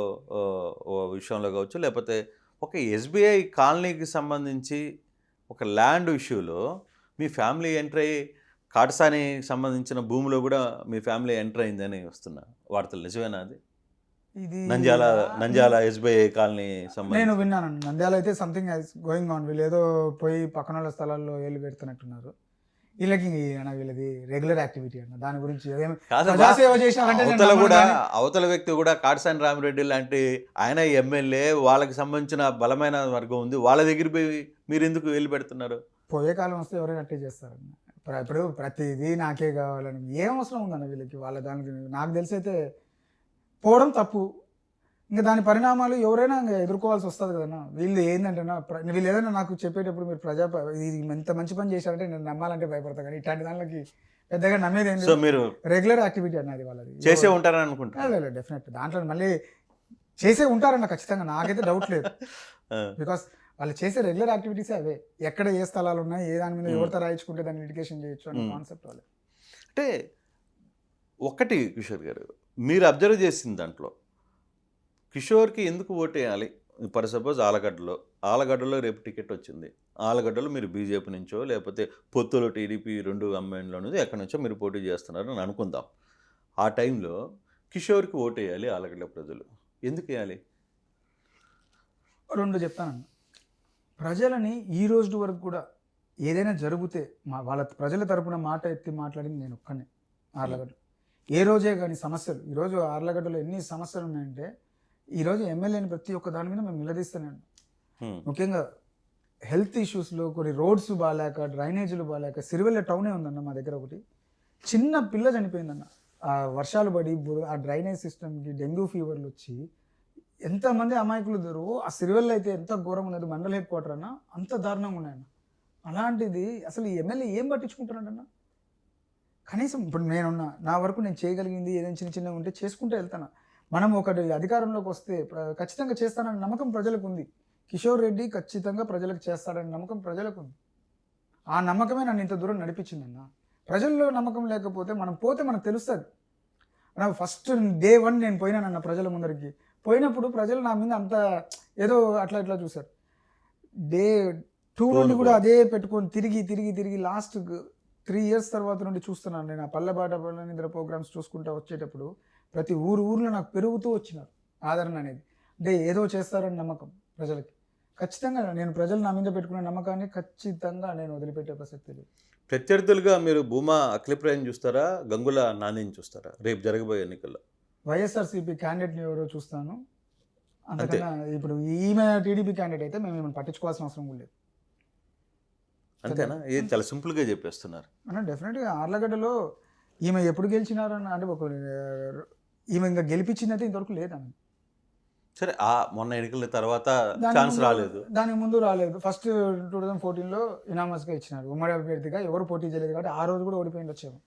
విషయంలో కావచ్చు, లేకపోతే ఒక SBI కాలనీకి సంబంధించి ఒక ల్యాండ్ ఇష్యూలో మీ ఫ్యామిలీ ఎంటర్ అయ్యి కాటసానికి సంబంధించిన భూమిలో కూడా మీ ఫ్యామిలీ ఎంటర్ అయిందని వస్తున్న వార్తలు నిజమేనా? అది ఇది నంద్యాల SBI కాలనీ సంబంధించి నేను విన్నాను. నంద్యాల అయితే సంథింగ్ గోయింగ్ ఆన్. వీళ్ళు ఏదో పోయి పక్కన వాళ్ళ స్థలాల్లో ఏళ్ళు పెడుతున్నట్టున్నారు. వీళ్ళది రెగ్యులర్ యాక్టివిటీ అన్న. దాని గురించి అవతల వ్యక్తి కూడా కాటసాని రామిరెడ్డి లాంటి ఆయన ఎమ్మెల్యే, వాళ్ళకి సంబంధించిన బలమైన వర్గం ఉంది, వాళ్ళ దగ్గర పోయి మీరు ఎందుకు వెళ్ళి పెడుతున్నారు? పోయే కాలం వస్తే ఎవరైనా అట్టే చేస్తారన్న. ఇప్పుడు ప్రతిదీ నాకే కావాలని ఏం అవసరం ఉందన్న వీళ్ళకి? వాళ్ళ దానికి నాకు తెలిసి అయితే పోవడం తప్పు. ఇంకా దాని పరిణామాలు ఎవరైనా ఇంకా ఎదుర్కోవాల్సి వస్తుంది కదన్నా. వీళ్ళు ఏంటంటేనా, వీళ్ళు ఏదైనా నాకు చెప్పేటప్పుడు మీరు ఇది ఇంత మంచి పని చేశారంటే నేను నమ్మాలంటే భయపడతా. కానీ ఇట్లాంటి దానికి పెద్దగా నమ్మేది ఏంటి? సో మీరు రెగ్యులర్ యాక్టివిటీ అన్నది వాళ్ళది చేసే ఉంటారని అనుకుంటారు. డెఫినెట్ దాంట్లో మళ్ళీ చేసే ఉంటారన్న ఖచ్చితంగా, నాకైతే డౌట్ లేదు. బికాస్ వాళ్ళు చేసే రెగ్యులర్ యాక్టివిటీస్ అవే. ఎక్కడ ఏ స్థలాలు ఉన్నాయి, ఏ దాని మీద ఎవరితో రాయించుకుంటే దాన్ని లిటిగేషన్ చేయొచ్చు అనే కాన్సెప్ట్ వాళ్ళు. అంటే ఒకటి కిషోర్ గారు, మీరు అబ్జర్వ్ చేసిన దాంట్లో కిషోర్కి ఎందుకు ఓటు వేయాలి? ఫర్ సపోజ్ ఆలగడ్డలో ఆలగడ్డలో రేపు టికెట్ వచ్చింది, ఆలగడ్డలో మీరు బీజేపీ నుంచో లేకపోతే పొత్తులో టీడీపీ 2 కంబైన్లో నుంచి ఎక్కడి నుంచో మీరు పోటీ చేస్తున్నారు అని అనుకుందాం. ఆ టైంలో కిషోర్కి ఓటేయాలి ఆలగడ్డ ప్రజలు. ఎందుకు వేయాలి? 2 చెప్తానన్న. ప్రజలని ఈ రోజు వరకు కూడా ఏదైనా జరిగితే వాళ్ళ ప్రజల తరపున మాట ఎత్తి మాట్లాడింది నేను ఒక్కనే ఆర్లగడ్డ. ఏ రోజే కానీ సమస్యలు, ఈరోజు ఆర్లగడ్డలో ఎన్ని సమస్యలు ఉన్నాయంటే ఈరోజు ఎమ్మెల్యేని ప్రతి ఒక్క దాని మీద మేము నిలదీస్తూనే ఉన్నాం. ముఖ్యంగా హెల్త్ ఇష్యూస్లో కొన్ని రోడ్స్ బాగాలేక, డ్రైనేజీలు బాగాలేక, సిరివెల్ల టౌనే ఉందన్న మా దగ్గర ఒకటి. చిన్న పిల్ల చనిపోయిందన్న. ఆ వర్షాలు పడి ఆ డ్రైనేజ్ సిస్టమ్కి డెంగ్యూ ఫీవర్లు వచ్చి ఎంతమంది అమాయకులు దొరు. ఆ సిరివెల్ల అయితే ఎంత ఘోరంగా ఉన్నది, మండల హెడ్ క్వార్టర్ అన్న, అంత దారుణంగా ఉన్నాయన్న. అలాంటిది అసలు ఈ ఎమ్మెల్యే ఏం పట్టించుకుంటున్నాడన్న? కనీసం ఇప్పుడు నేనున్నా, నా వరకు నేను చేయగలిగింది ఏదైనా చిన్న చిన్నగా ఉంటే చేసుకుంటూ వెళ్తాను. మనం ఒకటి అధికారంలోకి వస్తే ఖచ్చితంగా చేస్తానని నమ్మకం ప్రజలకు ఉంది. కిషోర్ రెడ్డి ఖచ్చితంగా ప్రజలకు చేస్తాడని నమ్మకం ప్రజలకు ఉంది. ఆ నమ్మకమే నన్ను ఇంత దూరం నడిపించిందన్న. ప్రజల్లో నమ్మకం లేకపోతే మనం పోతే మనకు తెలుస్తుంది. నాకు ఫస్ట్ డే 1 నేను పోయినానన్న ప్రజల ముందరికి. పోయినప్పుడు ప్రజలు నా మీద అంత ఏదో అట్లా ఇట్లా చూశారు. డే 2 నుండి కూడా అదే పెట్టుకొని తిరిగి లాస్ట్ 3 years తర్వాత నుండి చూస్తున్నాను నేను. ఆ పల్లెబాట పల్లె నిద్ర ప్రోగ్రామ్స్ చూసుకుంటూ వచ్చేటప్పుడు ప్రతి ఊర్లో నాకు పెరుగుతూ వచ్చినారు ఆదరణ అనేది. అంటే ఏదో చేస్తారని నమ్మకం ప్రజలకి. ఖచ్చితంగా నేను ప్రజలు నా మీద పెట్టుకునే నమ్మకాన్ని ఖచ్చితంగా నేను వదిలిపెట్టే ప్రసక్తి లేదు. ప్రత్యర్థులుగా మీరు భూమా అఖిలప్రియని చూస్తారా, గంగుల నానిని చూస్తారా రేపు జరగబోయే ఎన్నికల్లో? వైఎస్ఆర్సీపీ క్యాండిడేట్ని ఎవరో చూస్తాను. అంతకన్నా ఇప్పుడు ఈమె టీడీపీ క్యాండిడేట్ అయితే మేము ఏమైనా పట్టించుకోవాల్సిన అవసరం కూడా లేదు. అంతేనా? ఏది చాలా సింపుల్గా చెప్పేస్తున్నారు అన్న. డెఫినెట్గా ఆర్లగడ్డలో ఈమె ఎప్పుడు గెలిచినారన్న అంటే ఈమె ఇంకా గెలిపించిందైతే ఇంతవరకు లేదన్న. సరే, మొన్న ఎన్నికల తర్వాత ఛాన్స్ రాలేదు, దానికి ముందు రాలేదు. ఫస్ట్ 2014లో ఇనామస్గా ఇచ్చినారు ఉమ్మడి అభ్యర్థిగా, ఎవరు పోటీ చేయలేదు కాబట్టి ఆ రోజు కూడా ఓడిపోయింది వచ్చాము.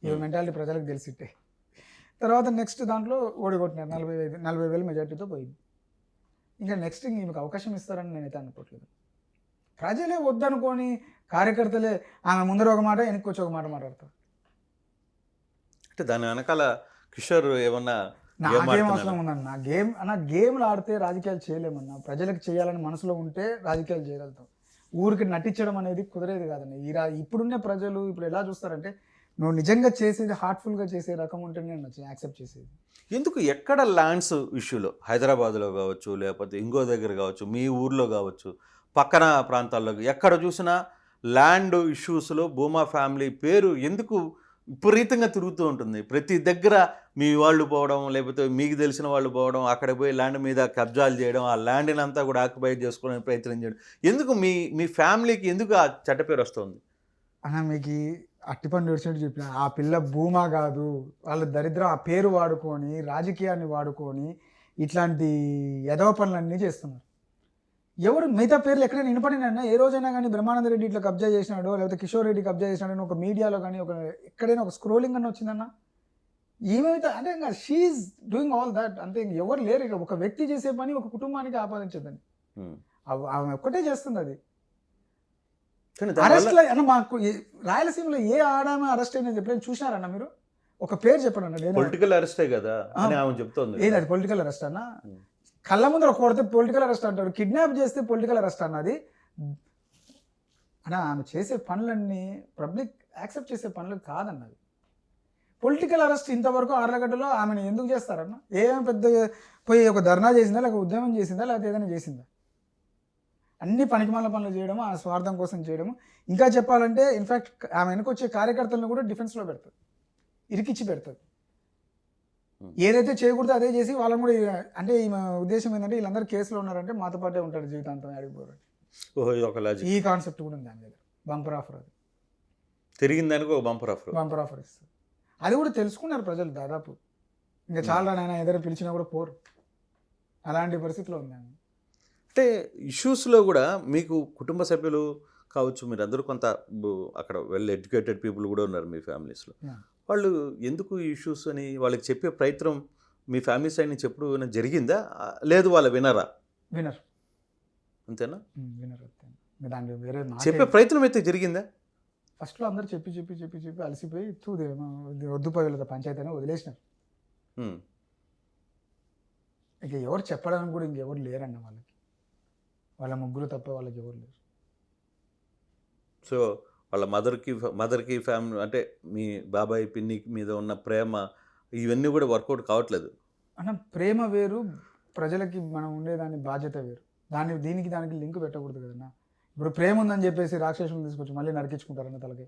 ఈ మెంటాలిటీ ప్రజలకు తెలిసిట్టే. తర్వాత నెక్స్ట్ దాంట్లో ఓడిగొట్టినారు 40,000 మెజార్టీతో పోయింది. ఇంకా నెక్స్ట్ ఈమెకు అవకాశం ఇస్తారని నేనైతే అనుకోవట్లేదు. ప్రజలే వద్దనుకొని కార్యకర్తలే ఆమె ముందర ఒక మాట వెనక్కి వచ్చి ఒక మాట మాట్లాడతారు. అంటే దాని వెనకాల కిషోర్ ఏమన్నా నాకేం అవసరం ఉందన్న? గేమ్లు ఆడితే రాజకీయాలు చేయలేమన్నా. ప్రజలకు చేయాలని మనసులో ఉంటే రాజకీయాలు చేయగలుగుతాం. ఊరికి నటించడం అనేది కుదరేది కాదండి. ఇప్పుడున్న ప్రజలు ఇప్పుడు ఎలా చూస్తారంటే నువ్వు నిజంగా చేసేది హార్ట్ఫుల్గా చేసే రకం ఉంటేనే నేను యాక్సెప్ట్ చేసేది. ఎందుకు ఎక్కడ ల్యాండ్స్ ఇష్యూలో, హైదరాబాద్లో కావచ్చు, లేకపోతే ఇంకో దగ్గర కావచ్చు, మీ ఊర్లో కావచ్చు, పక్కన ప్రాంతాల్లో ఎక్కడ చూసినా ల్యాండ్ ఇష్యూస్లో భూమా ఫ్యామిలీ పేరు ఎందుకు విపరీతంగా తిరుగుతూ ఉంటుంది? ప్రతి దగ్గర మీ వాళ్ళు పోవడం, లేకపోతే మీకు తెలిసిన వాళ్ళు పోవడం, అక్కడ పోయి ల్యాండ్ మీద కబ్జాలు చేయడం, ఆ ల్యాండ్ని అంతా కూడా ఆక్యుపై చేసుకోవడానికి ప్రయత్నం చేయడం, ఎందుకు మీ ఫ్యామిలీకి ఎందుకు ఆ చెడ్డ పేరు వస్తుంది అన్న? మీకు అట్టిపండు విడిచినట్టు చెప్పిన ఆ పిల్ల భూమా కాదు, వాళ్ళ దరిద్రం ఆ పేరు వాడుకొని రాజకీయాన్ని వాడుకొని ఇట్లాంటి ఎదవ పనులన్నీ చేస్తున్నారు. ఎవరు మిగతా పేర్లు ఎక్కడైనా వినపడినా ఏ రోజైనా కానీ బ్రహ్మానంద రెడ్డి ఇట్లా కబ్జా చేసినాడో లేకపోతే కిషోర్ రెడ్డి కబ్జా చేసినాడో ఒక మీడియాలో కానీ ఎక్కడైనా ఒక స్క్రోలింగ్ అని వచ్చిందన్న? ఏమైతే అంటే ఇంకా షీఈస్ డూయింగ్ ఆల్ దట్ అంతే. ఎవరు లేరు ఇక్కడ. ఒక వ్యక్తి చేసే పని ఒక కుటుంబానికి ఆపాదించదని ఆమె ఒక్కటే చేస్తుంది. అది అరెస్ట్ అన్న. మాకు రాయలసీమలో ఏ ఆడామే అరెస్ట్ అయినా ఎప్పుడైనా చూసినారన్న మీరు? ఒక పేరు చెప్పండి. పొలిటికల్ అరెస్టే కదా అని ఆమె చెప్తోంది. ఏది అది పొలిటికల్ అరెస్ట్ అన్న? కళ్ళ ముందర కొడితే పొలిటికల్ అరెస్ట్ అంటాడు, కిడ్నాప్ చేస్తే పొలిటికల్ అరెస్ట్ అన్నది అన్న. ఆమె చేసే పనులన్నీ పబ్లిక్ యాక్సెప్ట్ చేసే పనులు కాదన్నది. పొలిటికల్ అరెస్ట్ ఇంతవరకు ఆర్లగడ్డలో ఆమెను ఎందుకు చేస్తారన్న? ఏం పెద్ద పోయి ఒక ధర్నా చేసిందా, లేక ఉద్యమం చేసిందా, లేకపోతే ఏదైనా చేసిందా? అన్ని పనికిమాల పనులు చేయడము, ఆ స్వార్థం కోసం చేయడము. ఇంకా చెప్పాలంటే ఇన్ఫ్యాక్ట్ ఆమె వెనక వచ్చే కార్యకర్తలను కూడా డిఫెన్స్లో పెడుతుంది, ఇరికిచ్చి పెడుతుంది. ఏదైతే చేయకూడదో అదే చేసి వాళ్ళని కూడా. అంటే ఈమె ఉద్దేశం ఏంటంటే వీళ్ళందరూ కేసులో ఉన్నారంటే మాతో పాటే ఉంటాడు జీవితాంతం అడిగిపోరు. ఈ కాన్సెప్ట్ కూడా ఉంది దాని దగ్గర. బంపర్ ఆఫర్, అది తిరిగిందానికి ఒక బంపర్ ఆఫర్ ఇస్తుంది. అది కూడా తెలుసుకున్నారు ప్రజలు దాదాపు. ఇంకా చాలా నాయన ఎదురు పిలిచినా కూడా పోరు, అలాంటి పరిస్థితిలో ఉంది. అంటే ఇష్యూస్లో కూడా మీకు కుటుంబ సభ్యులు కావచ్చు, మీరు అందరూ కొంత అక్కడ వెల్ ఎడ్యుకేటెడ్ పీపుల్ కూడా ఉన్నారు మీ ఫ్యామిలీస్లో. వాళ్ళు ఎందుకు ఈ ఇష్యూస్ అని వాళ్ళకి చెప్పే ప్రయత్నం మీ ఫ్యామిలీ సైడ్ నుంచి ఎప్పుడు జరిగిందా? లేదు వాళ్ళు వినరు అంతేనా? దాంట్లో వేరే చెప్పే ప్రయత్నం అయితే జరిగిందా? ఫస్ట్లో అందరూ చెప్పి అలసిపోయి వద్దుపోయేది పంచాయతీ అని వదిలేసినారు. ఇక ఎవరు చెప్పడానికి కూడా ఇంకెవరు లేరన్న వాళ్ళకి. వాళ్ళ ముగ్గురు తప్ప వాళ్ళకి ఎవరు లేరు. సో వాళ్ళ మదర్కి ఫ్యామిలీ అంటే మీ బాబాయ్ పిన్ని మీద ఉన్న ప్రేమ ఇవన్నీ కూడా వర్కౌట్ కావట్లేదు. అన్న ప్రేమ వేరు, ప్రజలకి మనం ఉండేదాని బాధ్యత వేరు. దానికి లింక్ పెట్టకూడదు కదన్నా. ఇప్పుడు ప్రేమ ఉందని చెప్పేసి రాక్షసులను తీసుకొచ్చి మళ్ళీ నరికించుకుంటారన్న తలకి.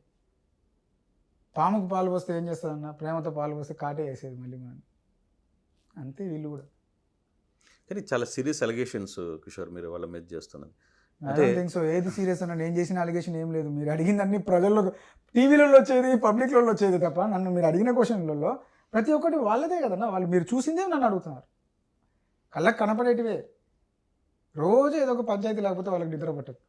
పాముకు పాలు పోస్తే ఏం చేస్తుందన్న, ప్రేమతో పాలు పోస్తే కాటే వేసేది మళ్ళీ మనం. అంతే వీళ్ళు కూడా. కానీ చాలా సీరియస్ అలిగేషన్స్ కిషోర్ మీరు వాళ్ళ మీద చేస్తున్నది. సో ఏది సీరియస్ అన్న, నేను చేసిన అలిగేషన్ ఏం లేదు. మీరు అడిగింది అన్ని ప్రజల్లో, టీవీలలో వచ్చేది, పబ్లిక్లో వచ్చేది తప్ప నన్ను మీరు అడిగిన క్వశ్చన్లలో ప్రతి ఒక్కటి వాళ్ళదే కదన్నా. వాళ్ళు మీరు చూసిందే నన్ను అడుగుతున్నారు. కళ్ళకు కనపడేటివే. రోజు ఏదో ఒక పంచాయతీ లేకపోతే వాళ్ళకి నిద్ర పట్టదు.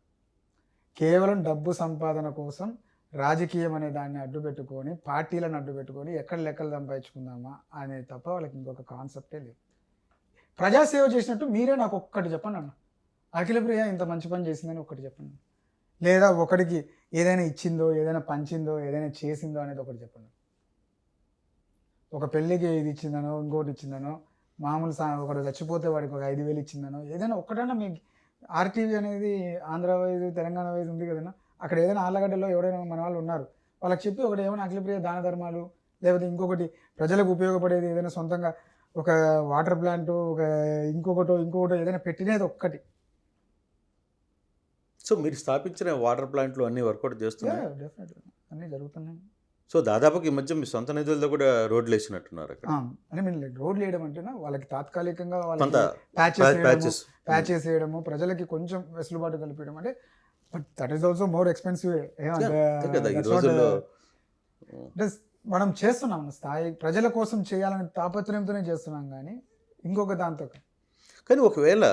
కేవలం డబ్బు సంపాదన కోసం రాజకీయం అనే దాన్ని అడ్డు పెట్టుకొని, పార్టీలను అడ్డు పెట్టుకొని ఎక్కడ లెక్కలు సంపాదించుకుందామా అనేది తప్ప వాళ్ళకి ఇంకొక కాన్సెప్టే లేదు. ప్రజాసేవ చేసినట్టు మీరే నాకు ఒక్కటి చెప్పండి అన్న, అఖిలప్రియ ఇంత మంచి పని చేసిందని ఒక్కటి చెప్పండి. లేదా ఒకడికి ఏదైనా ఇచ్చిందో, ఏదైనా పంచిందో, ఏదైనా చేసిందో అనేది ఒకటి చెప్పండి. ఒక పెళ్ళికి ఇది ఇచ్చిందనో, ఇంకోటి ఇచ్చిందనో, మామూలు ఒకడు చచ్చిపోతే వాడికి ఒక 5,000 ఇచ్చిందనో, ఏదైనా ఒక్కటన్నా మీ ఆర్టీవీ అనేది ఆంధ్ర వైజ్ తెలంగాణ వైజ్ ఉంది కదన్నా, అక్కడ ఏదైనా ఆళ్ళగడ్డలో ఎవరైనా మన వాళ్ళు ఉన్నారు, వాళ్ళకి చెప్పి ఒకటి ఏమైనా అఖిలప్రియ దాన ధర్మాలు, లేకపోతే ఇంకొకటి ప్రజలకు ఉపయోగపడేది ఏదైనా సొంతంగా ఒక వాటర్ ప్లాంట్, ఒక ఇంకొకటో ఏదైనా పెట్టినది ఒక్కటి. సో మీరు స్థాపించిన వాటర్ ప్లాంట్లు అన్నీ వర్కౌట్ చేస్తున్నాయి. డెఫినెట్గా అన్నీ జరుగుతున్నాయి. సో దాదాపుకి ఈ మధ్య మీ సొంత నిధులతో కూడా రోడ్లు వేసినట్టున్నారు అక్కడ. అంటే మీరు రోడ్లు వేయడం అంటేనా వాళ్ళకి తాత్కాలికంగా కొంత ప్యాచెస్ వేయడము, ప్రజలకి కొంచెం వెసులుబాటు కల్పించడం. అంటే but that is also more expensive. మనం చేస్తున్నాం స్థాయి ప్రజల కోసం చేయాలని తాపత్రయంతోనే చేస్తున్నాం, కానీ ఇంకొక దాంతో. కానీ ఒకవేళ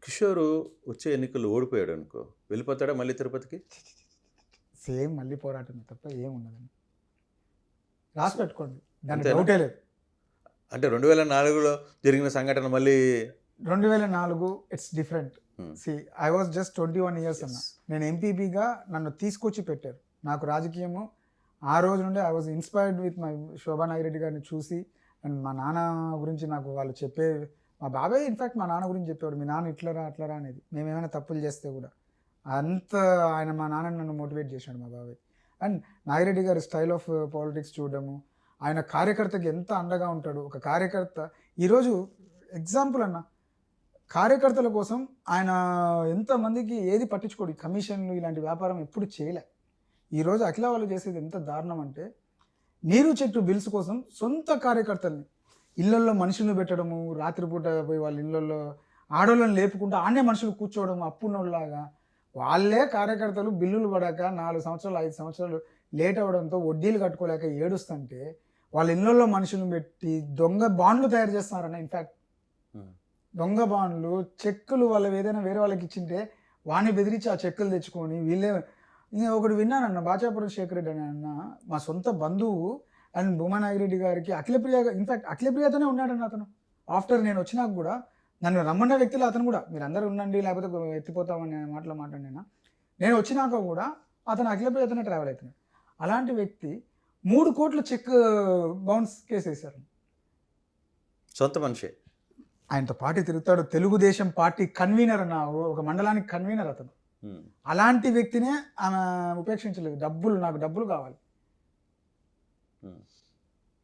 కిషోర్ వచ్చే ఎన్నికల్లో ఓడిపోయాడు అనుకో, వెళ్ళిపోతాడా మళ్ళీ తిరుపతికి? సేమ్ మళ్ళీ పోరాటమే తప్ప ఏమున్నదండి. రాసి పెట్టుకోండి, దానికి డౌటే లేదు. అంటే 2004లో జరిగిన సంఘటన మళ్ళీ 2004 it's different. I was just 21 years అన్న. నేను ఎంపీపీగా నన్ను తీసుకొచ్చి పెట్టారు. నాకు రాజకీయము ఆ రోజు నుండి I was inspired with my Shobha Nagireddy గారిని చూసి. అండ్ మా నాన్న గురించి నాకు వాళ్ళు చెప్పే, మా బాబాయ్ ఇన్ఫ్యాక్ట్ మా నాన్న గురించి చెప్పేవాడు, మీ నాన్న ఇట్లరా అట్లరా అనేది. మేమేమైనా తప్పులు చేస్తే కూడా అంత ఆయన, మా నాన్న నన్ను మోటివేట్ చేశాడు మా బాబాయ్. అండ్ నాగిరెడ్డి గారి స్టైల్ ఆఫ్ పాలిటిక్స్ చూడడము, ఆయన కార్యకర్తకి ఎంత అండగా ఉంటాడు. ఒక కార్యకర్త ఈరోజు ఎగ్జాంపుల్ అన్న, కార్యకర్తల కోసం ఆయన ఎంతమందికి ఏది పట్టించుకోడు. కమిషన్లు ఇలాంటి వ్యాపారం ఎప్పుడు చేయలే. ఈరోజు అఖిల వాళ్ళు చేసేది ఎంత దారుణం అంటే, నీరు చెట్టు బిల్స్ కోసం సొంత కార్యకర్తల్ని ఇళ్లల్లో మనుషులను పెట్టడము, రాత్రిపూట పోయి వాళ్ళ ఇళ్లలో ఆడోళ్ళని లేపుకుంటూ ఆడే మనుషులు కూర్చోవడం అప్పున్నోళ్ళలాగా. వాళ్ళే కార్యకర్తలు బిల్లులు పడాక 4 సంవత్సరాలు 5 సంవత్సరాలు లేట్ అవ్వడంతో వడ్డీలు కట్టుకోలేక ఏడుస్తుంటే వాళ్ళ ఇళ్లలో మనుషులను పెట్టి దొంగ బాండ్లు తయారు చేస్తున్నారన్న. ఇన్ఫ్యాక్ట్ దొంగ బాండ్లు, చెక్కులు వాళ్ళు ఏదైనా వేరే వాళ్ళకి ఇచ్చింటే వాడిని బెదిరించి ఆ చెక్కులు తెచ్చుకొని వీళ్ళే. ఒకటి విన్నానన్న, బాచాపురం శేఖర్ రెడ్డి అని అన్న, మా సొంత బంధువు అండ్ భూమా నాగిరెడ్డి గారికి అఖిలప్రియ, ఇన్ఫ్యాక్ట్ అఖిలప్రియతోనే ఉన్నాడన్న అతను. ఆఫ్టర్ నేను వచ్చినాక కూడా నన్ను రమ్మన్న వ్యక్తులు అతను కూడా, మీరు అందరూ ఉండండి లేకపోతే ఎత్తిపోతామని మాటలు మాట్లాడినా, నేను వచ్చినాక కూడా అతను అఖిలప్రియతోనే ట్రావెల్ అవుతున్నాడు. అలాంటి వ్యక్తి 3 కోట్ల చెక్ బౌన్స్ కేసు వేశారు. సొంత మనిషి ఆయనతో పార్టీ తిరుగుతాడు. తెలుగుదేశం పార్టీ కన్వీనర్ అన్న, ఒక మండలానికి కన్వీనర్ అతను. అలాంటి వ్యక్తినే ఆమె ఉపేక్షించలేదు. నాకు డబ్బులు కావాలి.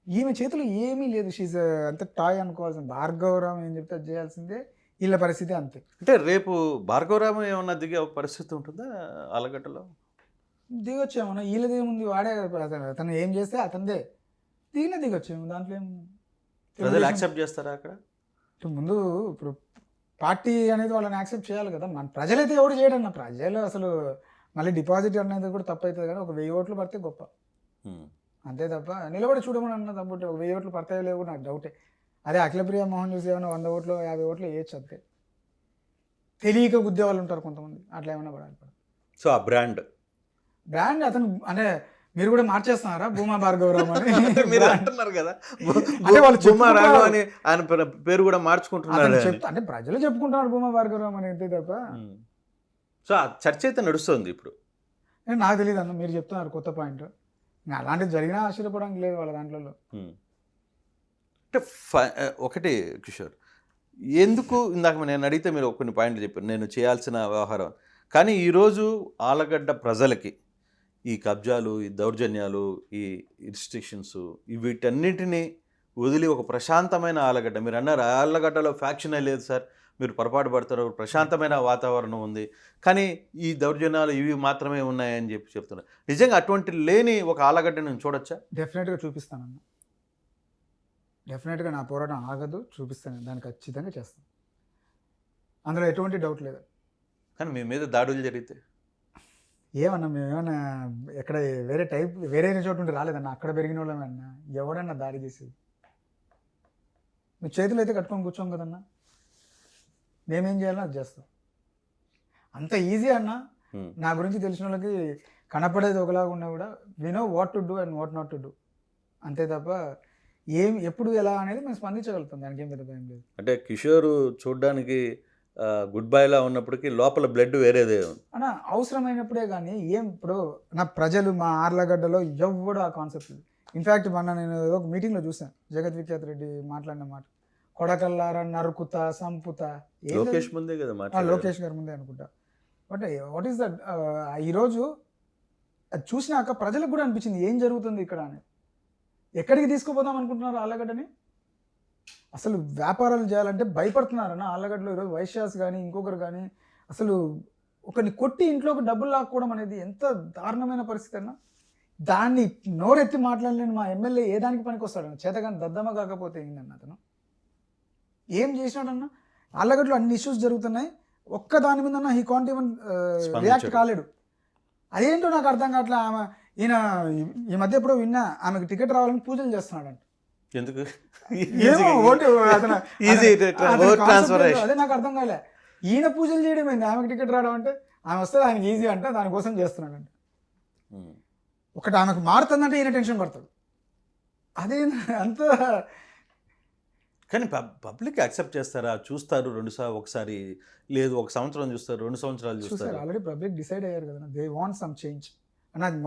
ఈమె చేతిలో ఏమీ లేదు. షీజ్ అంత టాయ్ అనుకోవాల్సింది. భార్గవరామ్ ఏం చెప్తే అది చేయాల్సిందే. వీళ్ళ పరిస్థితి అంతే. అంటే రేపు భార్గవరామ్ ఏమన్నా దిగే పరిస్థితి ఉంటుందా ఆలగడ్డలో? దిగొచ్చేమన్నా, వీళ్ళదేముంది, వాడే అతను ఏం చేస్తే అతనిదే దిగొచ్చేమో, దాంట్లో ఏముంది. ప్రజలు యాక్సెప్ట్ చేస్తారా అక్కడ? ముందు ఇప్పుడు పార్టీ అనేది వాళ్ళని యాక్సెప్ట్ చేయాలి కదా. మన ప్రజలైతే ఎవడు చేయడన్న. ప్రజలు అసలు మళ్ళీ డిపాజిట్ అనేది కూడా తప్పు అవుతుంది, కానీ ఒక 1000 ఓట్లు పడితే గొప్ప, అంతే తప్ప నిలబడి చూడమని అన్న తప్పుంటే ఒక 1000 ఓట్లు పడతాయో లేవు నాకు డౌటే. అదే అఖిలప్రియ మోహన్ చూసి ఏమైనా 100 ఓట్లు 50 ఓట్లు వేయచ్చు అంతే. తెలియక గుద్దే వాళ్ళు ఉంటారు కొంతమంది, అట్లా ఏమైనా పడాలి. సో ఆ బ్రాండ్ అతను అంటే మీరు కూడా మార్చేస్తున్నారా భూమా భార్గవరామ్ అని మీరు అంటున్నారు కదా, అంటే వాళ్ళు భూమా రాఘవ్ అని ఆయన పేరు కూడా మార్చుకుంటున్నారు. అంటే ప్రజలు చెప్పుకుంటున్నారు భూమా భార్గవరామ్ అని, అంతే తప్ప. సో ఆ చర్చ అయితే నడుస్తుంది ఇప్పుడు. నాకు తెలియదు అన్న, మీరు చెప్తున్నారు కొత్త పాయింట్. అలాంటిది జరిగినా ఆశ్చర్యపోవడానికి లేదు వాళ్ళ దాంట్లో. అంటే ఒకటి కిషోర్, ఎందుకు ఇందాక నేను అడిగితే మీరు కొన్ని పాయింట్లు చెప్పారు నేను చేయాల్సిన వ్యవహారం. కానీ ఈరోజు ఆలగడ్డ ప్రజలకి ఈ కబ్జాలు, ఈ దౌర్జన్యాలు, ఈ రిస్ట్రిక్షన్స్ వీటన్నిటిని వదిలి ఒక ప్రశాంతమైన ఆలగడ్డ, మీరు అన్నారు ఆలగడ్డలో ఫ్యాక్షనే లేదు సార్, మీరు పొరపాటు పడతారు, ప్రశాంతమైన వాతావరణం ఉంది, కానీ ఈ దౌర్జన్యాలు ఇవి మాత్రమే ఉన్నాయని చెప్తున్నారు. నిజంగా అటువంటి లేని ఒక ఆలగడ్డ నేను చూడొచ్చా? డెఫినెట్గా చూపిస్తానన్న, డెఫినెట్గా నా పోరాటం ఆగదు, చూపిస్తాను, దాన్ని ఖచ్చితంగా చేస్తాను, అందులో ఎటువంటి డౌట్ లేదు. కానీ మీ మీద దాడులు జరిగితే ఏమన్నా మేమేమన్నా ఎక్కడ వేరే చోటు నుండి రాలేదన్న, అక్కడ పెరిగిన వాళ్ళమే అన్న, ఎవడన్నా దాడి చేసేది? మీ చేతులు అయితే కట్టుకొని కూర్చోం కదన్నా, మేమేం చేయాలో అది చేస్తాం, అంత ఈజీ అన్న. నా గురించి తెలిసిన వాళ్ళకి కనపడేది ఒకలాగా ఉన్నా కూడా we know what to do and what not to do, అంతే తప్ప ఎప్పుడు ఎలా అనేది మేము స్పందించగలుగుతాం, దానికి ఏం పెద్ద భయం లేదు. అంటే కిషోర్ చూడడానికి గుడ్ బాయ్లా ఉన్నప్పటికీ లోపల బ్లడ్ వేరేదే అన్న. అవసరమైనప్పుడే కానీ ఇప్పుడు నా ప్రజలు మా ఆర్లగడ్డలో ఎవ్వడు ఆ కాన్సెప్ట్ లేదు. ఇన్ఫ్యాక్ట్ మొన్న నేను ఒక మీటింగ్లో చూసాను జగత్ విఖ్యాత్ రెడ్డి మాట్లాడిన మాట, కొడకల్లారా నరుకుతా సంపుతా, లోకేష్ ముందే కదా, లోకేష్ గారి ముందే అనుకుంటా. బట్ వాట్ ఈస్ దట్, ఈరోజు అది చూసినాక ప్రజలకు కూడా అనిపించింది ఏం జరుగుతుంది ఇక్కడ అని. ఎక్కడికి తీసుకుపోదాం అనుకుంటున్నారు ఆళ్ళగడ్డని? అసలు వ్యాపారాలు చేయాలంటే భయపడుతున్నారన్న ఆళ్ళగడ్డలో. ఈరోజు వైశ్యాస్ కానీ ఇంకొకరు కానీ అసలు ఒకరిని కొట్టి ఇంట్లోకి డబ్బులు లాక్కోవడం అనేది ఎంత దారుణమైన పరిస్థితి అన్న. దాన్ని నోరెత్తి మాట్లాడలేని మా ఎమ్మెల్యే ఏ దానికి పనికి వస్తాడన్న? చేతగాని దద్దమ్మ కాకపోతే ఏంటన్న అతను ఏం చేసినాడన్న? ఆళ్ళగడ్డలో అన్ని ఇష్యూస్ జరుగుతున్నాయి, ఒక్క దాని మీద హీ కాంట్ ఈవెన్ రియాక్ట్ కాలేడు. అదేంటో నాకు అర్థం కావట్లే. ఈయన ఈ మధ్య ఎప్పుడో విన్నా ఆమెకు టికెట్ రావాలని పూజలు చేస్తున్నాడంట. ఎందుకు? అదే నాకు అర్థం కాలే. ఈయన పూజలు చేయడం ఏంది, ఆమెకు టికెట్ రావడం అంటే? ఆమె వస్తే ఆయనకి ఈజీ అంటే దానికోసం చేస్తున్నాడంట. ఒకటి ఆమెకు మారుతుందంటే ఈయన టెన్షన్ పడతాడు. అదే అంత. కానీ పబ్లిక్ యాక్సెప్ట్ చేస్తారా? చూస్తారు ఒకసారి లేదు, ఒక సంవత్సరం చూస్తారు, 2 సంవత్సరాలు చూస్తారు. ఆల్రెడీ పబ్లిక్ డిసైడ్ అయ్యారు కదా, దే వాంట్ సమ్ చేంజ్ అన్నది.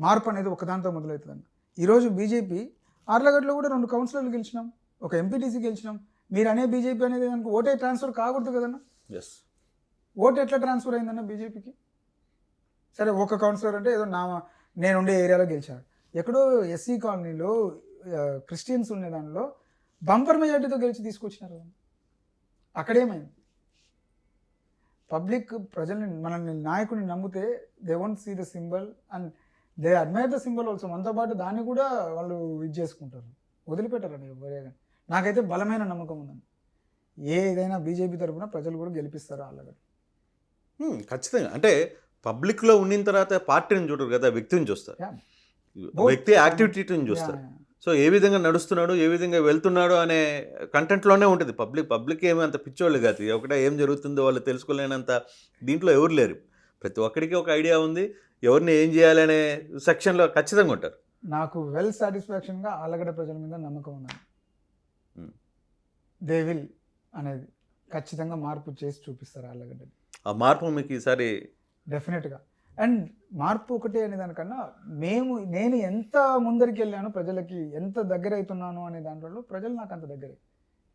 మార్పు అనేది ఒకదాంతో మొదలవుతుంది అన్న. ఈరోజు బీజేపీ ఆర్లగడ్డలో కూడా 2 కౌన్సిలర్లు గెలిచినాం, ఒక ఎంపీటీసీ గెలిచినాం. మీరు అనే బీజేపీ అనేది దానికి ఓటే ట్రాన్స్ఫర్ కాకూడదు కదన్నా. ఓటు ఎట్లా ట్రాన్స్ఫర్ అయిందన్న బీజేపీకి? సరే ఒక కౌన్సిలర్ అంటే ఏదో నేను ఉండే ఏరియాలో గెలిచాడు, ఎక్కడో ఎస్సీ కాలనీలో క్రిస్టియన్స్ ఉండే దానిలో బంపర్ మెజార్టీతో గెలిచి తీసుకొచ్చినారు. అక్కడేమైంది? పబ్లిక్ ప్రజల్ని మనల్ని నాయకుడిని నమ్మితే they won't see the symbol and they admire the symbol also. మనతో పాటు దాన్ని కూడా వాళ్ళు ఇది చేసుకుంటారు, వదిలిపెట్టారండి ఎవరైనా. నాకైతే బలమైన నమ్మకం ఉందండి, ఏదైనా బీజేపీ తరఫున ప్రజలు కూడా గెలిపిస్తారు ఆళ్ళగడ్డ. ఖచ్చితంగా. అంటే పబ్లిక్లో ఉండిన తర్వాత పార్టీని చూడరు కదా, వ్యక్తిని చూస్తారు, వ్యక్తి యాక్టివిటీని చూస్తారు. సో ఏ విధంగా నడుస్తున్నాడు, ఏ విధంగా వెళ్తున్నాడు అనే కంటెంట్లోనే ఉంటుంది. పబ్లిక్ ఏమి అంత పిచ్చోళ్ళు కాదు, ఒకటే ఏం జరుగుతుందో వాళ్ళు తెలుసుకోలేనంత దీంట్లో ఎవరు లేరు. ప్రతి ఒక్కరికి ఒక ఐడియా ఉంది, ఎవరిని ఏం చేయాలనే సెక్షన్లో ఖచ్చితంగా ఉంటారు. నాకు వెల్ సాటిస్ఫాక్షన్గా ఆళ్ళగడ్డ ప్రజల మీద నమ్మకం ఉన్నది. దే విల్ అనేది ఖచ్చితంగా మార్పు చేసి చూపిస్తారు ఆళ్ళగడ్డని. ఆ మార్పు మీకు ఈసారి డెఫినెట్గా. అండ్ మార్పు ఒకటే అనే దానికన్నా నేను ఎంత ముందరికి వెళ్ళాను, ప్రజలకి ఎంత దగ్గర అవుతున్నాను అనే దాంట్లో ప్రజలు నాకు అంత దగ్గరే.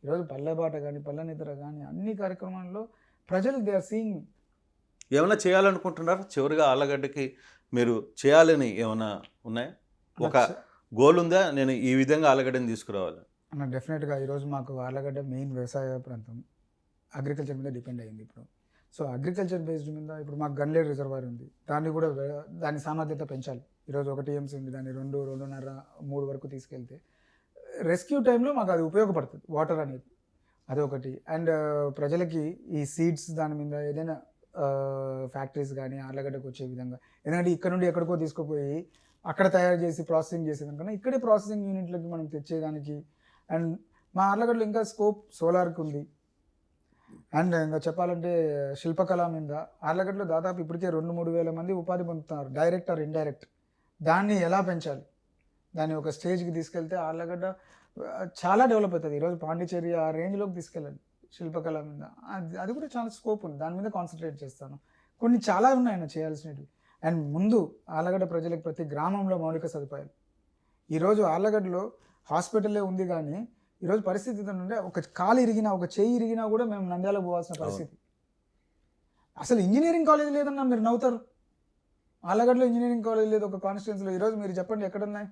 ఈరోజు పల్లెబాట కానీ పల్లెనిద్ర కానీ అన్ని కార్యక్రమాల్లో ప్రజలు దే ఆర్ సీయింగ్ మీ. ఏమైనా చేయాలనుకుంటున్నారు చివరిగా ఆళ్ళగడ్డకి? మీరు చేయాలని ఏమైనా ఉన్నాయా? ఒక గోల్ ఉందా, నేను ఈ విధంగా ఆళ్ళగడ్డని తీసుకురావాలి అన్న? డెఫినెట్గా. ఈరోజు మాకు ఆళ్ళగడ్డ మెయిన్ వ్యవసాయ ప్రాంతం, అగ్రికల్చర్ మీద డిపెండ్ అయ్యింది ఇప్పుడు. సో అగ్రికల్చర్ బేస్డ్ మీద ఇప్పుడు మాకు గన్లేరు రిజర్వాయర్ ఉంది, దాన్ని కూడా దాని సామర్థ్యత పెంచాలి. ఈరోజు 1 TMC ఉంది, దాన్ని 2, 2.5, 3 వరకు తీసుకెళ్తే రెస్క్యూ టైంలో మాకు అది ఉపయోగపడుతుంది, వాటర్ అనేది. అదొకటి. అండ్ ప్రజలకి ఈ సీడ్స్ దాని మీద ఏదైనా ఫ్యాక్టరీస్ కానీ ఆళ్ళగడ్డకు వచ్చే విధంగా, ఎందుకంటే ఇక్కడ నుండి ఎక్కడికో తీసుకుపోయి అక్కడ తయారు చేసి ప్రాసెసింగ్ చేసేదానికన్నా ఇక్కడే ప్రాసెసింగ్ యూనిట్లకి మనం తెచ్చేదానికి. అండ్ మా ఆళ్ళగడ్డలో ఇంకా స్కోప్ సోలార్కి ఉంది. అండ్ ఇంకా చెప్పాలంటే శిల్పకళ మీద ఆళ్ళగడ్డలో దాదాపు ఇప్పటికే 2-3 వేల మంది ఉపాధి పొందుతున్నారు, డైరెక్ట్ ఆర్ ఇండైరెక్ట్. దాన్ని ఎలా పెంచాలి, దాన్ని ఒక స్టేజ్కి తీసుకెళ్తే ఆళ్ళగడ్డ చాలా డెవలప్ అవుతుంది. ఈరోజు పాండిచేరి ఆ రేంజ్లోకి తీసుకెళ్ళాలి శిల్పకళ మీద. అది కూడా చాలా స్కోప్ ఉంది, దాని మీద కాన్సన్ట్రేట్ చేస్తాను. కొన్ని చాలా ఉన్నాయన్న చేయాల్సినవి. అండ్ ముందు ఆళ్ళగడ్డ ప్రజలకు ప్రతి గ్రామంలో మౌలిక సదుపాయాలు. ఈరోజు ఆళ్ళగడ్డలో హాస్పిటల్లే ఉంది కానీ ఈరోజు పరిస్థితి ఉంటే ఒక కాలు ఇరిగినా ఒక చెయ్యి ఇరిగినా కూడా మేము నంద్యాలకు పోవాల్సిన పరిస్థితి. అసలు ఇంజనీరింగ్ కాలేజ్ లేదన్నా మీరు నవ్వుతారు. ఆళ్ళగడ్డలో ఇంజనీరింగ్ కాలేజ్ లేదు ఒక కాన్స్టిట్యున్సీలో. ఈరోజు మీరు చెప్పండి ఎక్కడున్నాయి?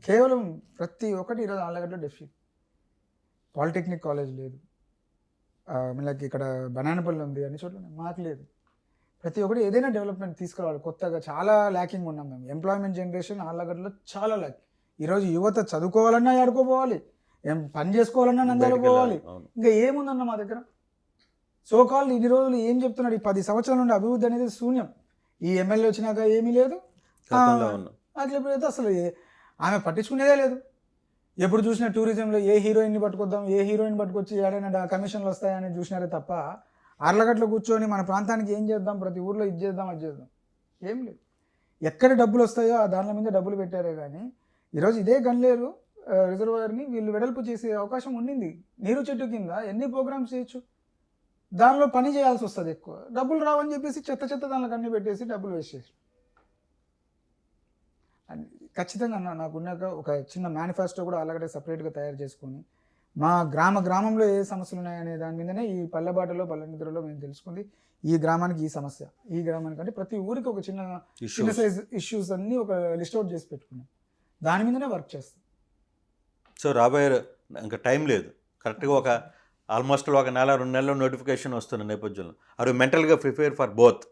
కేవలం ప్రతి ఒక్కటి ఈరోజు ఆళ్ళగడ్డలో డెఫిసిట్. పాలిటెక్నిక్ కాలేజ్ లేదు, మనకి ఇక్కడ బనానపల్లి ఉంది, అన్ని చోట్ల మాకు లేదు. ప్రతి ఒక్కటి ఏదైనా డెవలప్మెంట్ తీసుకురావాలి కొత్తగా. చాలా ల్యాకింగ్ ఉన్నాం మేము. ఎంప్లాయ్మెంట్ జనరేషన్ ఆళ్ళగడ్డలో చాలా ల్యాక్. ఈరోజు యువత చదువుకోవాలన్నా ఆడుకోపోవాలి, ఏం పని చేసుకోవాలన్నా నంద్యాలకు పోవాలి. ఇంకా ఏముందన్న మా దగ్గర? సో కాల్ ఇన్ని రోజులు ఏం చెప్తున్నాడు? ఈ 10 సంవత్సరాల నుండి అభివృద్ధి అనేది శూన్యం. ఈ ఎమ్మెల్యే వచ్చినాక ఏమీ లేదు. అట్లా అసలు ఆమె పట్టించుకునేదే లేదు. ఎప్పుడు చూసినా టూరిజంలో ఏ హీరోయిన్ని పట్టుకొద్దాం, ఏ హీరోయిన్ పట్టుకొచ్చి ఏడైనా కమిషన్లు వస్తాయని చూసినారే తప్ప ఆర్లగట్లో కూర్చొని మన ప్రాంతానికి ఏం చేద్దాం, ప్రతి ఊర్లో ఇది చేద్దాం అది చేద్దాం ఏం లేదు. ఎక్కడ డబ్బులు వస్తాయో ఆ దానిల మీద డబ్బులు పెట్టారే కానీ ఈరోజు ఇదే గన్లేరు రిజర్వాయర్ని వీళ్ళు వెడల్పు చేసే అవకాశం ఉండింది. నీరు చెట్టు కింద ఎన్ని ప్రోగ్రామ్స్ చేయొచ్చు. దానిలో పని చేయాల్సి వస్తుంది ఎక్కువ. డబ్బులు రావని చెప్పేసి చెత్త దానిలో అన్నీ పెట్టేసి డబ్బులు వేస్ట్ చేసి. ఖచ్చితంగా నాకున్నాక ఒక చిన్న మేనిఫెస్టో కూడా అలాగే సపరేట్గా తయారు చేసుకొని మా గ్రామంలో ఏ సమస్యలు ఉన్నాయనే దాని మీదనే ఈ పల్లెబాటలో పల్లెనిద్రలో మేము తెలుసుకుంది. ఈ గ్రామానికి ఈ సమస్య, ఈ గ్రామానికి అంటే ప్రతి ఊరికి ఒక చిన్న సైజ్ ఇష్యూస్ అన్నీ ఒక లిస్ట్ అవుట్ చేసి పెట్టుకున్నాం. దాని మీదనే వర్క్ చేస్తాం. సో రాబోయే ఇంకా టైం లేదు, కరెక్ట్గా ఒక ఆల్మోస్ట్ ఒక 4-2 నెలల్లో నోటిఫికేషన్ వస్తున్న నేపథ్యంలో అవి మెంటల్గా ప్రిపేర్ ఫర్ బోత్.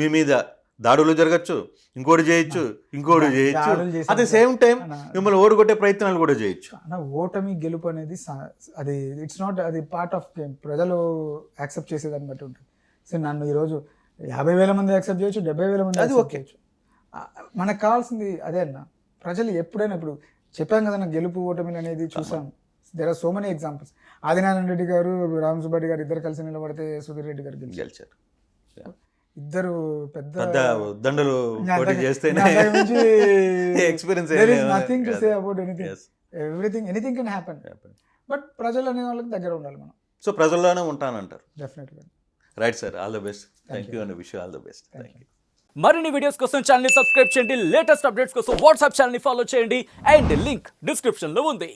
మీ మీద దాడులు జరగచ్చు, ఇంకోటి చేయొచ్చు, అట్ ద సేమ్ టైం మిమ్మల్ని ఓడిగొట్టే ప్రయత్నాలు కూడా చేయొచ్చు. ఓటమి గెలుపు అనేది అది ఇట్స్ నాట్, అది పార్ట్ ఆఫ్ గేమ్. ప్రజలు యాక్సెప్ట్ చేసేదాన్ని బట్టి ఉంటుంది. సో నన్ను ఈరోజు 50,000 మంది యాక్సెప్ట్ చేయొచ్చు, 70,000 మంది అది ఓకే. మనకు కావాల్సింది అదే అన్న. ప్రజలు ఎప్పుడైనా ఇప్పుడు చెప్పాం కదా, గెలుపు ఓటమిలు అనేది చూసాం. There are so many examples. Adinarayana Reddy గారు, రామసుబ్బారెడ్డి గారు ఇద్దరు కలిసి నిలబడితే సుధీర్ రెడ్డి గారు గెలిచారు. ఇద్దరు పెద్ద దండలు పోటీ చేస్తేనే experience. There is nothing to say about anything. Anything can happen. But ప్రజలు అనే వాళ్ళకి దగ్గర ఉండాలి మనం. సో ప్రజల్లోనే ఉంటానంటారు. డెఫినెట్గా. Right sir, all the best. Thank you and wish you all the best. Thank you. మరిన్ని వీడియోస్ కోసం ఛానల్ ని సబ్స్క్రైబ్ చేయండి, లేటెస్ట్ అప్డేట్స్ కోసం వాట్సాప్ ఛానల్ ని ఫాలో చేయండి, అండ్ లింక్ డిస్క్రిప్షన్ లో ఉంది.